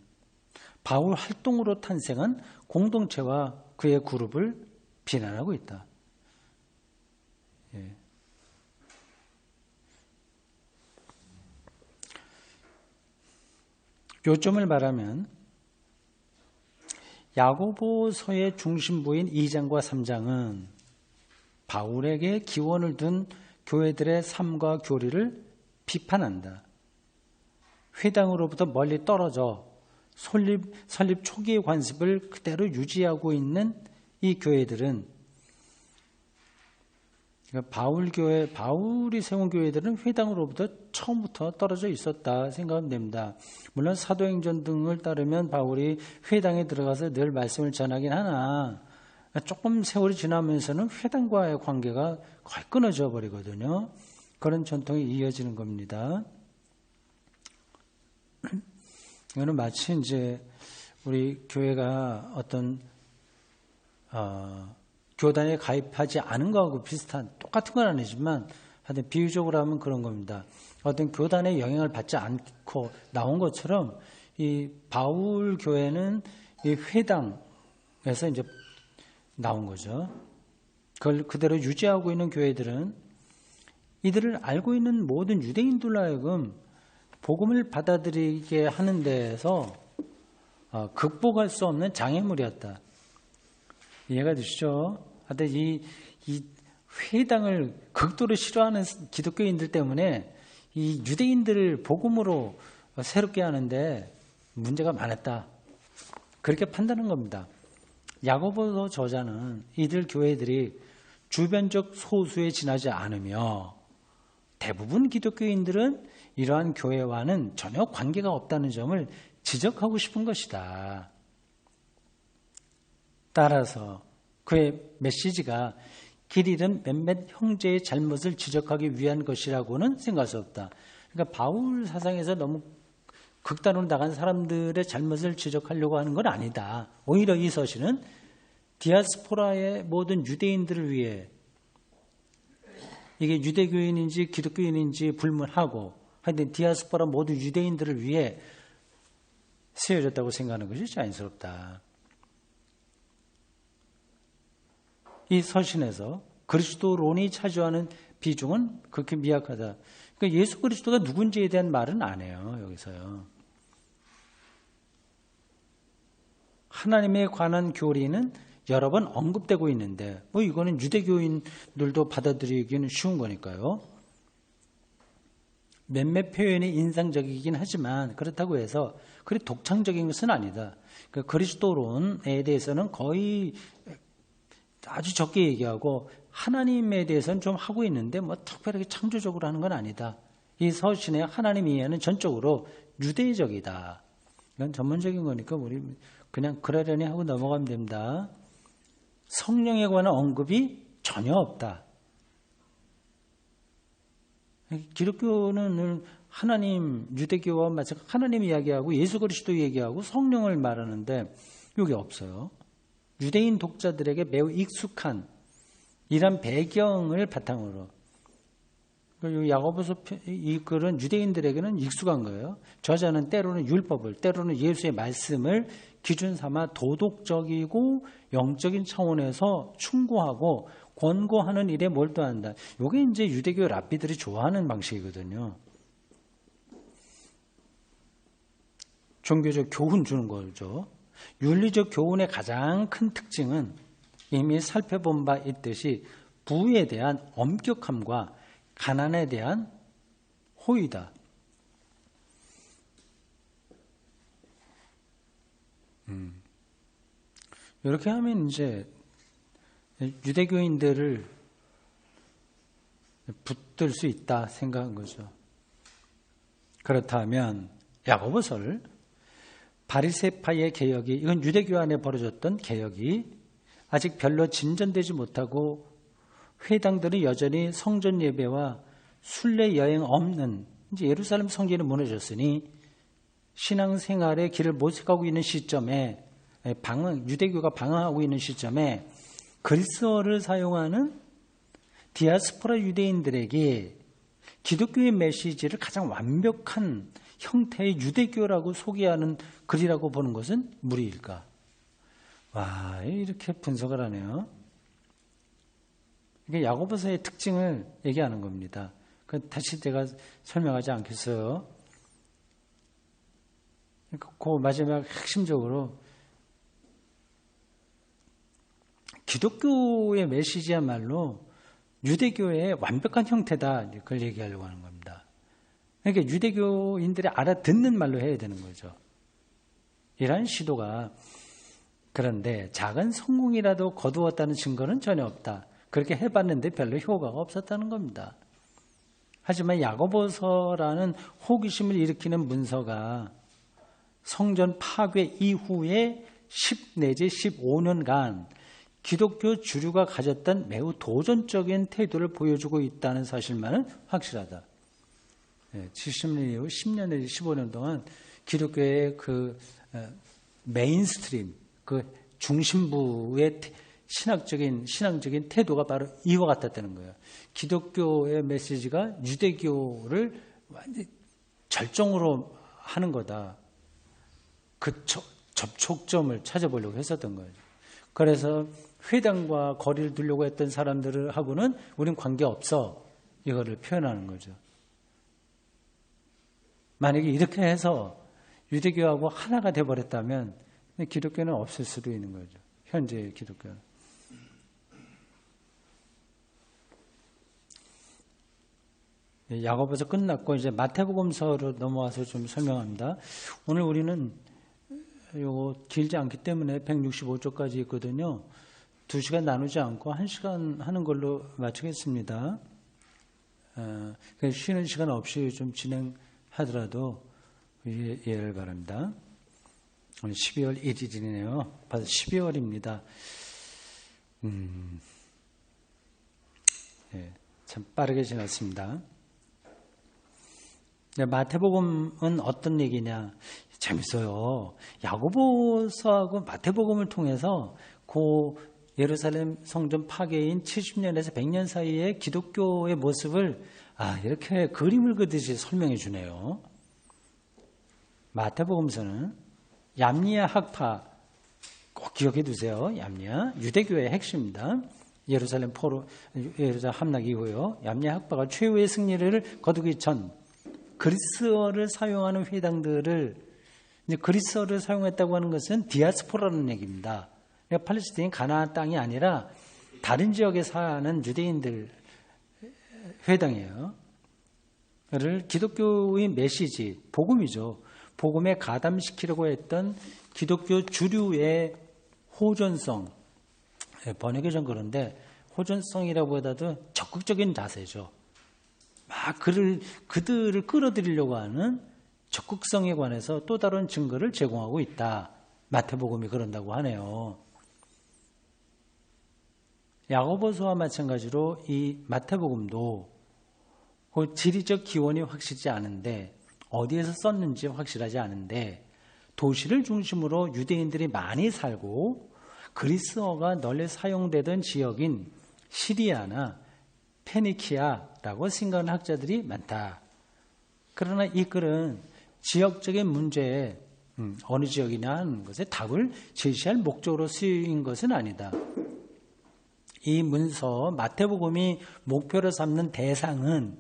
바울 활동으로 탄생한 공동체와 그의 그룹을 비난하고 있다. 예. 요점을 말하면 야고보서의 중심부인 2장과 3장은 바울에게 기원을 둔 교회들의 삶과 교리를 비판한다. 회당으로부터 멀리 떨어져 설립 초기의 관습을 그대로 유지하고 있는 이 교회들은, 그러니까 바울이 세운 교회들은 회당으로부터 처음부터 떨어져 있었다 생각하면 됩니다. 물론 사도행전 등을 따르면 바울이 회당에 들어가서 늘 말씀을 전하긴 하나 조금 세월이 지나면서는 회당과의 관계가 거의 끊어져 버리거든요. 그런 전통이 이어지는 겁니다. 이거는 마치 이제 우리 교회가 어떤 교단에 가입하지 않은 거하고 비슷한, 똑같은 건 아니지만 하여튼 비유적으로 하면 그런 겁니다. 어떤 교단의 영향을 받지 않고 나온 것처럼 이 바울 교회는 이 회당에서 이제 나온 거죠. 그걸 그대로 유지하고 있는 교회들은 이들을 알고 있는 모든 유대인들로 하여금 복음을 받아들이게 하는 데에서 극복할 수 없는 장애물이었다. 이해가 되시죠? 하여튼 이 회당을 극도로 싫어하는 기독교인들 때문에 이 유대인들을 복음으로 새롭게 하는데 문제가 많았다. 그렇게 판단한 겁니다. 야고보서 저자는 이들 교회들이 주변적 소수에 지나지 않으며 대부분 기독교인들은 이러한 교회와는 전혀 관계가 없다는 점을 지적하고 싶은 것이다. 따라서 그의 메시지가 길 잃은 몇몇 형제의 잘못을 지적하기 위한 것이라고는 생각할 수 없다. 그러니까 바울 사상에서 너무 극단으로 나간 사람들의 잘못을 지적하려고 하는 건 아니다. 오히려 이 서신은 디아스포라의 모든 유대인들을 위해, 이게 유대교인인지 기독교인인지 불문하고 하여튼 디아스포라 모든 유대인들을 위해 쓰여졌다고 생각하는 것이 자연스럽다. 이 서신에서 그리스도론이 차지하는 비중은 그렇게 미약하다. 그러니까 예수 그리스도가 누군지에 대한 말은 안 해요. 여기서요. 하나님에 관한 교리는 여러 번 언급되고 있는데 이거는 유대교인들도 받아들이기는 쉬운 거니까요. 몇몇 표현이 인상적이긴 하지만 그렇다고 해서 그리 독창적인 것은 아니다. 그러니까 그리스도론에 대해서는 거의 아주 적게 얘기하고 하나님에 대해서는 좀 하고 있는데 특별하게 창조적으로 하는 건 아니다. 이 서신의 하나님 이해는 전적으로 유대적이다. 이건 전문적인 거니까 우리 그냥 그러려니 하고 넘어가면 됩니다. 성령에 관한 언급이 전혀 없다. 기독교는 늘 하나님, 유대교와 마찬가지로 하나님 이야기하고 예수 그리스도 얘기하고 성령을 말하는데 여기 없어요. 유대인 독자들에게 매우 익숙한 이런 배경을 바탕으로 야고보서 이 글은 유대인들에게는 익숙한 거예요. 저자는 때로는 율법을, 때로는 예수의 말씀을 기준 삼아 도덕적이고 영적인 차원에서 충고하고 권고하는 일에 몰두한다. 이게 이제 유대교 랍비들이 좋아하는 방식이거든요. 종교적 교훈 주는 거죠. 윤리적 교훈의 가장 큰 특징은 이미 살펴본 바 있듯이 부에 대한 엄격함과 가난에 대한 호의다. 이렇게 하면 이제 유대교인들을 붙들 수 있다 생각한 거죠. 그렇다면 야고보서를 바리새파의 개혁이, 이건 유대교 안에 벌어졌던 개혁이 아직 별로 진전되지 못하고 회당들은 여전히 성전 예배와 순례 여행 없는, 이제 예루살렘 성전이 무너졌으니 신앙생활의 길을 모색하고 있는 시점에, 유대교가 방황하고 있는 시점에 그리스어를 사용하는 디아스포라 유대인들에게 기독교의 메시지를 가장 완벽한 형태의 유대교라고 소개하는 글이라고 보는 것은 무리일까? 와, 이렇게 분석을 하네요. 이게 야고보서의 특징을 얘기하는 겁니다. 다시 제가 설명하지 않겠어요. 그 마지막 핵심적으로 기독교의 메시지야말로 유대교의 완벽한 형태다. 그걸 얘기하려고 하는 겁니다. 그러니까 유대교인들이 알아듣는 말로 해야 되는 거죠. 이러한 시도가, 그런데 작은 성공이라도 거두었다는 증거는 전혀 없다. 그렇게 해봤는데 별로 효과가 없었다는 겁니다. 하지만 야고보서라는 호기심을 일으키는 문서가 성전 파괴 이후에 10 내지 15년간 기독교 주류가 가졌던 매우 도전적인 태도를 보여주고 있다는 사실만은 확실하다. 70년 이후 10년 내지 15년 동안 기독교의 그 메인스트림, 그 중심부의 신앙적인 태도가 바로 이와 같았다는 거예요. 기독교의 메시지가 유대교를 완전히 절정으로 하는 거다. 그 접촉점을 찾아보려고 했었던 거예요. 그래서 회당과 거리를 두려고 했던 사람들하고는 우린 관계없어. 이거를 표현하는 거죠. 만약에 이렇게 해서 유대교하고 하나가 돼버렸다면 기독교는 없을 수도 있는 거죠. 현재의 기독교는. 야고보서 끝났고 이제 마태복음서로 넘어와서 좀 설명합니다. 오늘 우리는 요거 길지 않기 때문에 165쪽까지 있거든요. 2시간 나누지 않고 1시간 하는 걸로 마치겠습니다. 쉬는 시간 없이 좀 진행하더라도 이해를 바랍니다. 오늘 12월 1일이네요. 벌써 12월입니다. 참 빠르게 지났습니다. 마태복음은 어떤 얘기냐? 재밌어요. 야고보서하고 마태복음을 통해서 그 예루살렘 성전 파괴인 70년에서 100년 사이의 기독교의 모습을 이렇게 그림을 그듯이 설명해 주네요. 마태복음서는 얌리야 학파, 꼭 기억해 두세요. 얌리야, 유대교의 핵심입니다. 예루살렘 함락 이후요. 얌리야 학파가 최후의 승리를 거두기 전 그리스어를 사용하는 회당들을, 이제 그리스어를 사용했다고 하는 것은 디아스포라는 얘기입니다. 그러니까 팔레스타인 가나안 땅이 아니라 다른 지역에 사는 유대인들 회당이에요. 그를 기독교의 메시지, 복음이죠. 복음에 가담시키려고 했던 기독교 주류의 호전성, 번역이 좀 그런데 호전성이라고 해도 적극적인 자세죠. 막 그들을 끌어들이려고 하는 적극성에 관해서 또 다른 증거를 제공하고 있다. 마태복음이 그런다고 하네요. 야고보서와 마찬가지로 이 마태복음도 그 지리적 기원이 확실하지 않은데, 어디에서 썼는지 확실하지 않은데, 도시를 중심으로 유대인들이 많이 살고 그리스어가 널리 사용되던 지역인 시리아나 페니키아라고 생각하는 학자들이 많다. 그러나 이 글은 지역적인 문제에 어느 지역이냐 하는 것에 답을 제시할 목적으로 쓰인 것은 아니다. 이 문서 마태복음이 목표로 삼는 대상은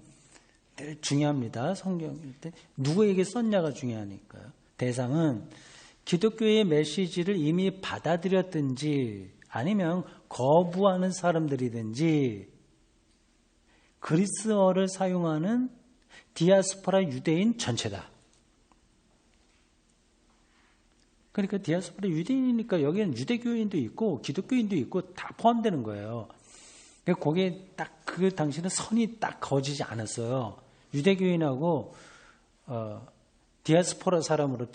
늘 중요합니다. 성경일 때 누구에게 썼냐가 중요하니까요. 대상은 기독교의 메시지를 이미 받아들였든지 아니면 거부하는 사람들이든지 그리스어를 사용하는 디아스포라 유대인 전체다. 그러니까 디아스포라 유대인이니까 여기는 유대교인도 있고 기독교인도 있고 다 포함되는 거예요. 그러니까 거기에 딱 그 당시는 선이 딱 그어지지 않았어요. 유대교인하고 디아스포라 사람으로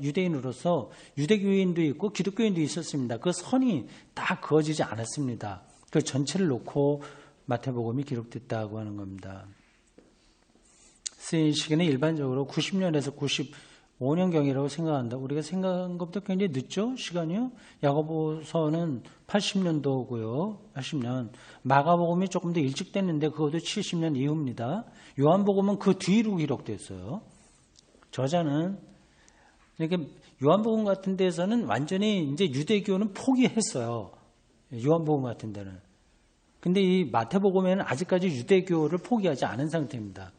유대인으로서 유대교인도 있고 기독교인도 있었습니다. 그 선이 딱 그어지지 않았습니다. 그 전체를 놓고 마태복음이 기록됐다고 하는 겁니다. 쓰인 시기는 일반적으로 90년에서 95년경이라고 생각한다. 우리가 생각한 것보다 굉장히 늦죠? 시간이요? 야고보서는 80년도고요. 80년. 마가복음이 조금 더 일찍 됐는데 그것도 70년 이후입니다. 요한복음은 그 뒤로 기록됐어요. 저자는 이렇게 요한복음 같은 데서는 완전히 이제 유대교는 포기했어요. 요한복음 같은 데는. 근데 이 마태복음에는 아직까지 유대교를 포기하지 않은 상태입니다.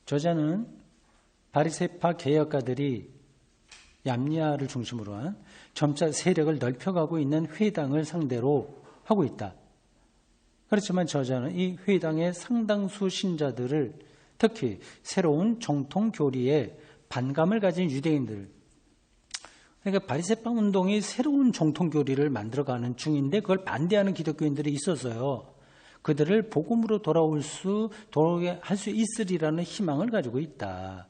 저자는 바리새파 개혁가들이 얌리아를 중심으로 한 점차 세력을 넓혀가고 있는 회당을 상대로 하고 있다. 그렇지만 저자는 이 회당의 상당수 신자들을 특히 새로운 정통 교리에 반감을 가진 유대인들, 그러니까 바리새파 운동이 새로운 정통 교리를 만들어가는 중인데 그걸 반대하는 기독교인들이 있어서요. 그들을 복음으로 돌아오게 할 수 있으리라는 희망을 가지고 있다.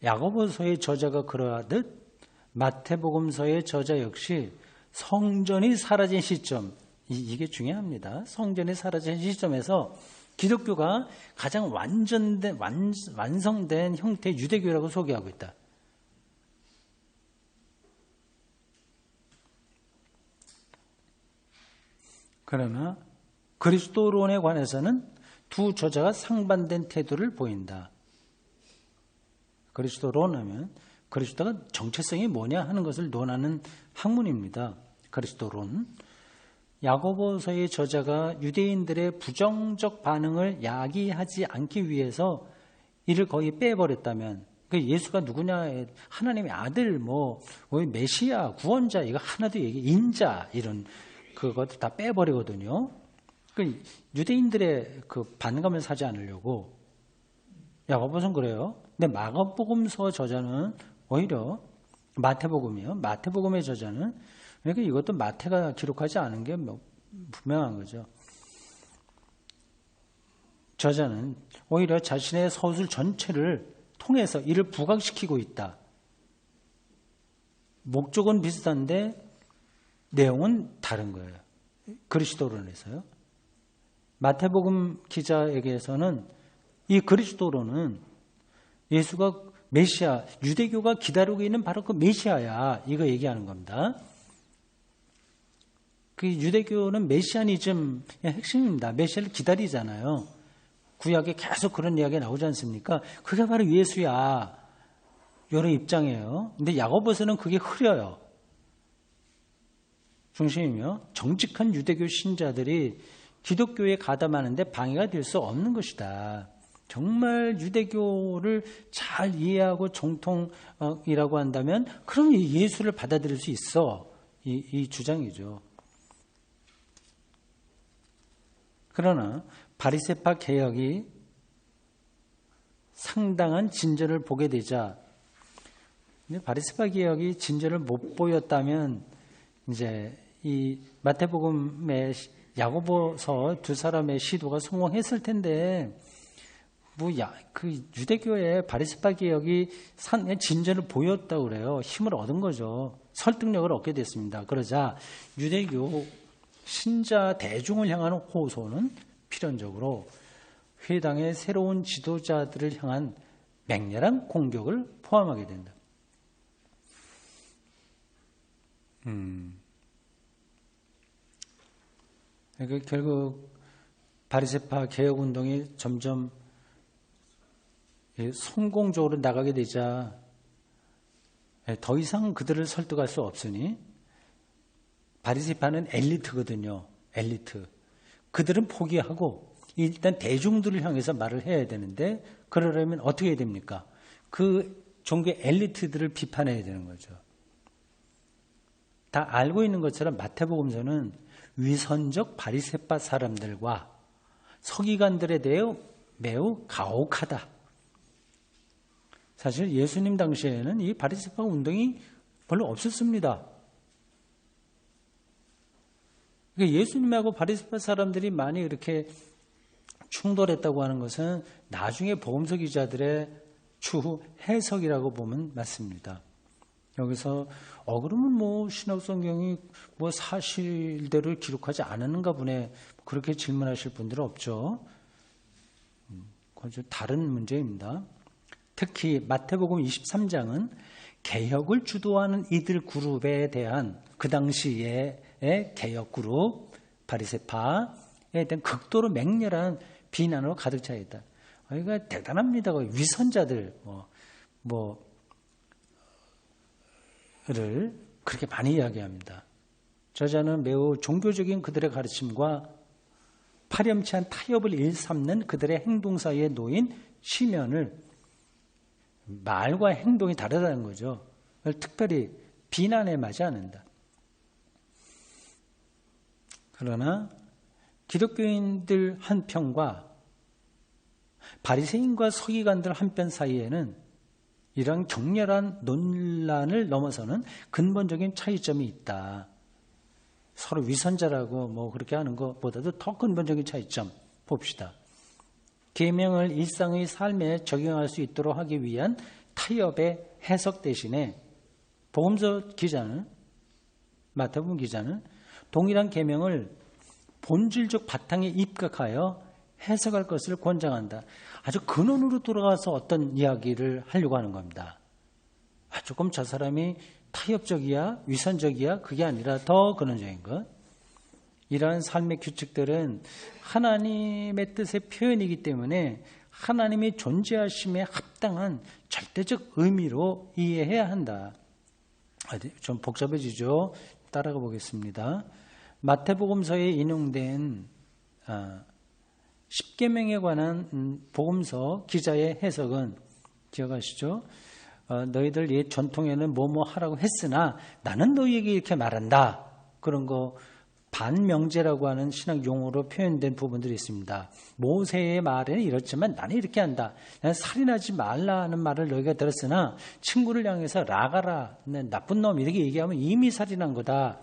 야고보서의 저자가 그러하듯 마태복음서의 저자 역시 성전이 사라진 시점, 이게 중요합니다. 성전이 사라진 시점에서 기독교가 가장 완성된 형태의 유대교라고 소개하고 있다. 그러나 그리스도론에 관해서는 두 저자가 상반된 태도를 보인다. 그리스도론 하면 그리스도가 정체성이 뭐냐 하는 것을 논하는 학문입니다. 그리스도론. 야고보서의 저자가 유대인들의 부정적 반응을 야기하지 않기 위해서 이를 거의 빼버렸다면 예수가 누구냐, 하나님의 아들, 메시아, 구원자, 이거 하나도 인자, 이런 그것도 다 빼버리거든요. 유대인들의 그 반감을 사지 않으려고. 야고보서는 그래요. 근데 마가복음서 저자는 오히려 마태복음이요. 마태복음의 저자는 그러니까 이것도 마태가 기록하지 않은 게 분명한 거죠. 저자는 오히려 자신의 서술 전체를 통해서 이를 부각시키고 있다. 목적은 비슷한데 내용은 다른 거예요. 그리스도론에서요. 마태복음 기자에게서는 이 그리스도론은 예수가 메시아, 유대교가 기다리고 있는 바로 그 메시아야. 이거 얘기하는 겁니다. 그 유대교는 메시아니즘의 핵심입니다. 메시아를 기다리잖아요. 구약에 계속 그런 이야기가 나오지 않습니까? 그게 바로 예수야. 이런 입장이에요. 근데 야고보서는 그게 흐려요. 중심이며 정직한 유대교 신자들이 기독교에 가담하는데 방해가 될 수 없는 것이다. 정말 유대교를 잘 이해하고 정통이라고 한다면 그럼 예수를 받아들일 수 있어. 이 주장이죠. 그러나 바리새파 개혁이 상당한 진전을 보게 되자, 바리새파 개혁이 진전을 못 보였다면 이제 이 마태복음의 야고보서 두 사람의 시도가 성공했을 텐데, 그 유대교의 바리새파 개혁이 진전을 보였다고 그래요. 힘을 얻은 거죠. 설득력을 얻게 됐습니다. 그러자 유대교 신자 대중을 향한 호소는 필연적으로 회당의 새로운 지도자들을 향한 맹렬한 공격을 포함하게 된다. 그러니까 결국 바리새파 개혁운동이 점점 성공적으로 나가게 되자 더 이상 그들을 설득할 수 없으니 바리새파는 엘리트거든요. 엘리트. 그들은 포기하고 일단 대중들을 향해서 말을 해야 되는데 그러려면 어떻게 해야 됩니까? 그 종교 엘리트들을 비판해야 되는 거죠. 다 알고 있는 것처럼 마태복음서는 위선적 바리새파 사람들과 서기관들에 대해 매우 가혹하다. 사실 예수님 당시에는 이 바리새파 운동이 별로 없었습니다. 그러니까 예수님하고 바리새파 사람들이 많이 이렇게 충돌했다고 하는 것은 나중에 복음서 기자들의 추후 해석이라고 보면 맞습니다. 여기서 그러면 뭐 신약성경이 뭐 사실대로 기록하지 않았는가 보네 그렇게 질문하실 분들은 없죠. 그건 좀 다른 문제입니다. 특히 마태복음 23장은 개혁을 주도하는 이들 그룹에 대한 그 당시의 개혁 그룹 바리새파에 대한 극도로 맹렬한 비난으로 가득 차 있다. 이거 대단합니다. 위선자들 를 그렇게 많이 이야기합니다. 저자는 매우 종교적인 그들의 가르침과 파렴치한 타협을 일삼는 그들의 행동 사이에 놓인 시면을 말과 행동이 다르다는 거죠. 특별히 비난에 맞지 않는다. 그러나 기독교인들 한편과 바리새인과 서기관들 한편 사이에는 이런 격렬한 논란을 넘어서는 근본적인 차이점이 있다. 서로 위선자라고 뭐 그렇게 하는 것보다도 더 근본적인 차이점 봅시다. 계명을 일상의 삶에 적용할 수 있도록 하기 위한 타협의 해석 대신에 복음서 기자는 마태복음 기자는 동일한 계명을 본질적 바탕에 입각하여 해석할 것을 권장한다. 아주 근원으로 돌아가서 어떤 이야기를 하려고 하는 겁니다. 조금 저 사람이 타협적이야, 위선적이야, 그게 아니라 더 근원적인 것. 이러한 삶의 규칙들은 하나님의 뜻의 표현이기 때문에 하나님의 존재하심에 합당한 절대적 의미로 이해해야 한다. 좀 복잡해지죠? 따라가 보겠습니다. 마태복음서에 인용된 10계명에 관한 복음서 기자의 해석은 기억하시죠? 너희들 옛 전통에는 뭐뭐 하라고 했으나 나는 너희에게 이렇게 말한다. 그런 거 반명제라고 하는 신학 용어로 표현된 부분들이 있습니다. 모세의 말에는 이렇지만 나는 이렇게 한다. 나는 살인하지 말라는 말을 너희가 들었으나 친구를 향해서 라가라, 나쁜 놈 이렇게 얘기하면 이미 살인한 거다.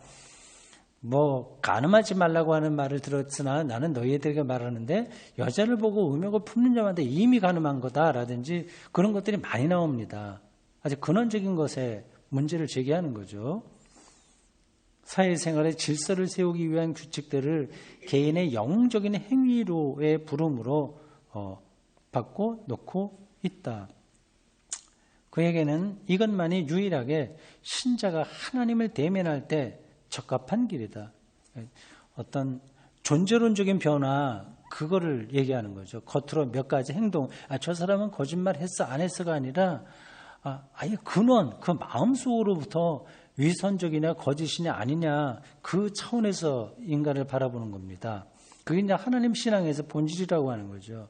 뭐 간음하지 말라고 하는 말을 들었으나 나는 너희들에게 말하는데 여자를 보고 음욕을 품는 자한테 이미 간음한 거다라든지 그런 것들이 많이 나옵니다. 아주 근원적인 것에 문제를 제기하는 거죠. 사회생활의 질서를 세우기 위한 규칙들을 개인의 영웅적인 행위로의 부름으로 받고 놓고 있다. 그에게는 이것만이 유일하게 신자가 하나님을 대면할 때 적합한 길이다. 어떤 존재론적인 변화 그거를 얘기하는 거죠. 겉으로 몇 가지 행동, 저 사람은 거짓말 했어 안 했어가 아니라 아예 근원, 그 마음속으로부터 위선적이냐 거짓이냐 아니냐 그 차원에서 인간을 바라보는 겁니다. 그게 이제 하나님 신앙에서 본질이라고 하는 거죠.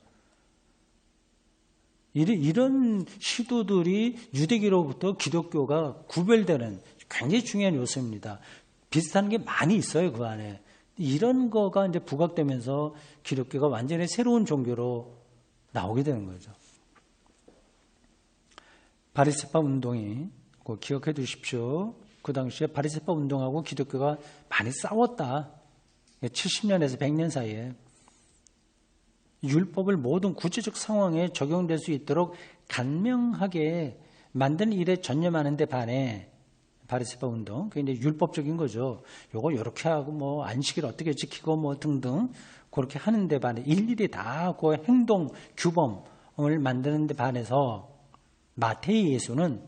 이런 시도들이 유대교로부터 기독교가 구별되는 굉장히 중요한 요소입니다. 비슷한 게 많이 있어요, 그 안에. 이런 거가 이제 부각되면서 기독교가 완전히 새로운 종교로 나오게 되는 거죠. 바리새파 운동이 꼭 기억해 두십시오. 그 당시에 바리새파 운동하고 기독교가 많이 싸웠다. 70년에서 100년 사이에. 율법을 모든 구체적 상황에 적용될 수 있도록 간명하게 만든 일에 전념하는 데 반해 바리새파 운동, 그게 이제 율법적인 거죠. 요거 이렇게 하고 뭐 안식일 어떻게 지키고 뭐 등등 그렇게 하는 데 반해 일일이 다 그 행동 규범을 만드는 데 반해서 마태의 예수는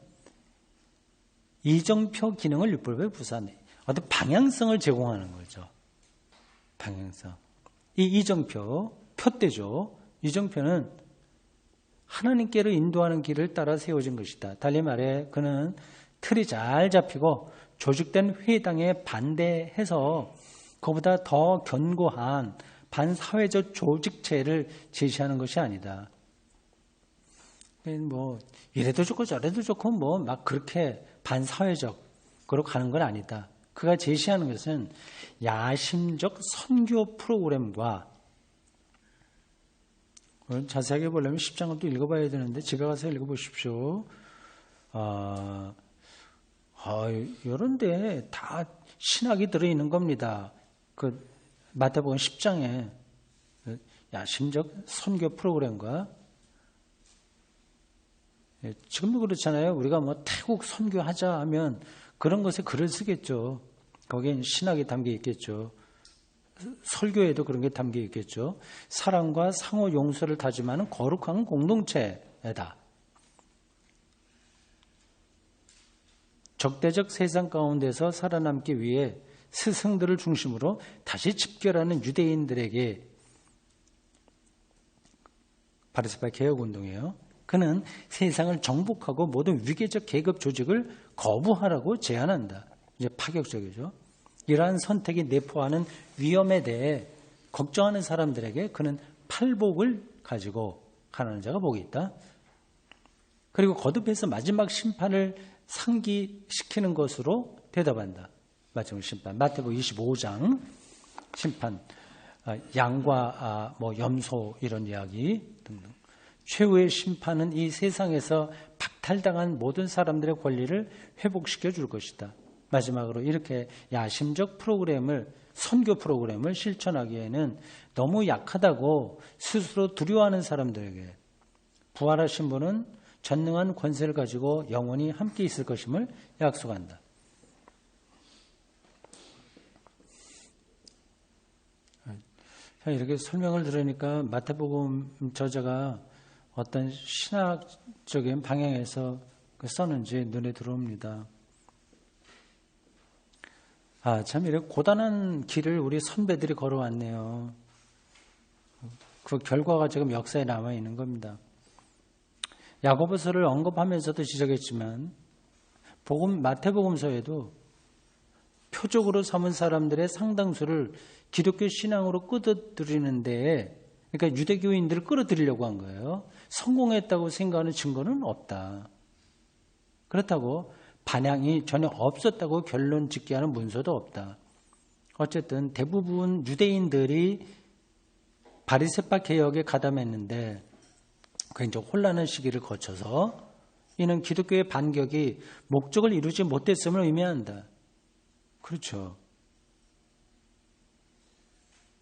이정표 기능을 율법에 부사하네. 어떤 방향성을 제공하는 거죠. 방향성. 이 이정표, 표대죠. 이정표는 하나님께로 인도하는 길을 따라 세워진 것이다. 달리 말해 그는 틀이 잘 잡히고 조직된 회당에 반대해서 그보다 더 견고한 반사회적 조직체를 제시하는 것이 아니다. 뭐 이래도 좋고 저래도 좋고 뭐 막 그렇게 반사회적으로 가는 건 아니다. 그가 제시하는 것은 야심적 선교 프로그램과 자세하게 보려면 10장을 또 읽어봐야 되는데 집에 가서 읽어보십시오. 이런데 다 신학이 들어있는 겁니다. 그 마태복음 10장에 야심적 선교 프로그램과 지금도 그렇잖아요. 우리가 뭐 태국 선교하자 하면 그런 것에 글을 쓰겠죠. 거기엔 신학이 담겨 있겠죠. 설교에도 그런 게 담겨 있겠죠. 사랑과 상호 용서를 다짐하는 거룩한 공동체다. 적대적 세상 가운데서 살아남기 위해 스승들을 중심으로 다시 집결하는 유대인들에게 바리새파 개혁운동이에요. 그는 세상을 정복하고 모든 위계적 계급 조직을 거부하라고 제안한다. 이제 파격적이죠. 이러한 선택이 내포하는 위험에 대해 걱정하는 사람들에게 그는 팔복을 가지고 가난한 자가 복이 있다. 그리고 거듭해서 마지막 심판을 상기시키는 것으로 대답한다. 마지막 심판. 마태복음 25장 심판. 양과 염소 이런 이야기 등등. 최후의 심판은 이 세상에서 박탈당한 모든 사람들의 권리를 회복시켜 줄 것이다. 마지막으로 이렇게 야심적 프로그램을 선교 프로그램을 실천하기에는 너무 약하다고 스스로 두려워하는 사람들에게 부활하신 분은 전능한 권세를 가지고 영원히 함께 있을 것임을 약속한다. 이렇게 설명을 들으니까 마태복음 저자가 어떤 신학적인 방향에서 썼는지 눈에 들어옵니다. 참 이렇게 고단한 길을 우리 선배들이 걸어왔네요. 그 결과가 지금 역사에 남아 있는 겁니다. 야고보서를 언급하면서도 지적했지만 마태복음서에도 표적으로 삼은 사람들의 상당수를 기독교 신앙으로 끌어들이는 데에 그러니까 유대교인들을 끌어들이려고 한 거예요. 성공했다고 생각하는 증거는 없다. 그렇다고 반향이 전혀 없었다고 결론 짓게 하는 문서도 없다. 어쨌든 대부분 유대인들이 바리새파 개혁에 가담했는데 그 이제 혼란한 시기를 거쳐서 이는 기독교의 반격이 목적을 이루지 못했음을 의미한다. 그렇죠.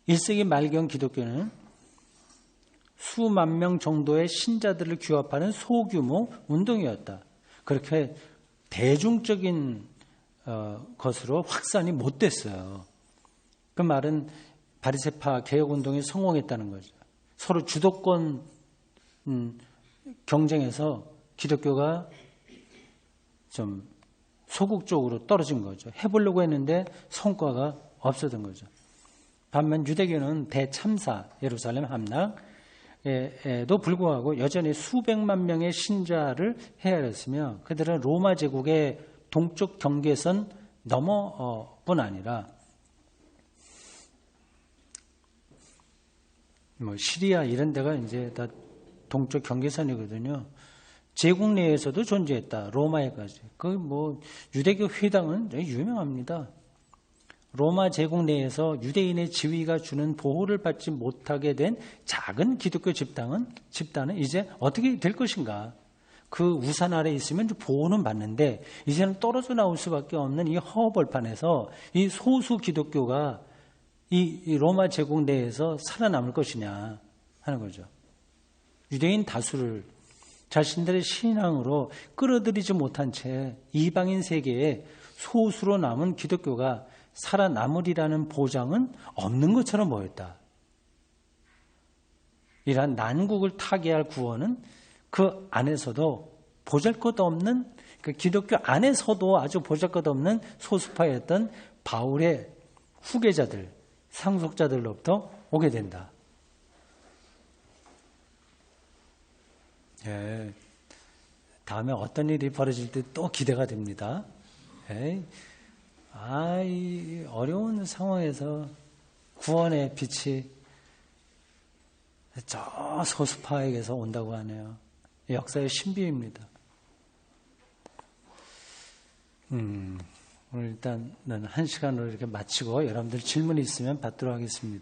1세기 말경 기독교는 수만 명 정도의 신자들을 규합하는 소규모 운동이었다. 그렇게 대중적인 것으로 확산이 못 됐어요. 그 말은 바리새파 개혁운동이 성공했다는 거죠. 서로 주도권 경쟁에서 기독교가 좀 소극적으로 떨어진 거죠. 해보려고 했는데 성과가 없었던 거죠. 반면 유대교는 대참사, 예루살렘 함락에도 불구하고 여전히 수백만 명의 신자를 헤아렸으며 그들은 로마 제국의 동쪽 경계선 너머뿐 아니라 시리아 이런 데가 이제 다 동쪽 경계선이거든요. 제국 내에서도 존재했다. 로마에까지. 유대교 회당은 유명합니다. 로마 제국 내에서 유대인의 지위가 주는 보호를 받지 못하게 된 작은 기독교 집단은 이제 어떻게 될 것인가? 그 우산 아래 있으면 보호는 받는데 이제는 떨어져 나올 수밖에 없는 이 허허벌판에서 이 소수 기독교가 이 로마 제국 내에서 살아남을 것이냐 하는 거죠. 유대인 다수를 자신들의 신앙으로 끌어들이지 못한 채 이방인 세계에 소수로 남은 기독교가 살아남으리라는 보장은 없는 것처럼 보였다. 이러한 난국을 타개할 구원은 그 안에서도 보잘것없는 그 기독교 안에서도 아주 보잘것없는 소수파였던 바울의 후계자들 상속자들로부터 오게 된다. 예, 다음에 어떤 일이 벌어질지 또 기대가 됩니다. 예, 이 어려운 상황에서 구원의 빛이 저 소수파에게서 온다고 하네요. 역사의 신비입니다. 오늘 일단 한 시간으로 이렇게 마치고 여러분들 질문이 있으면 받도록 하겠습니다.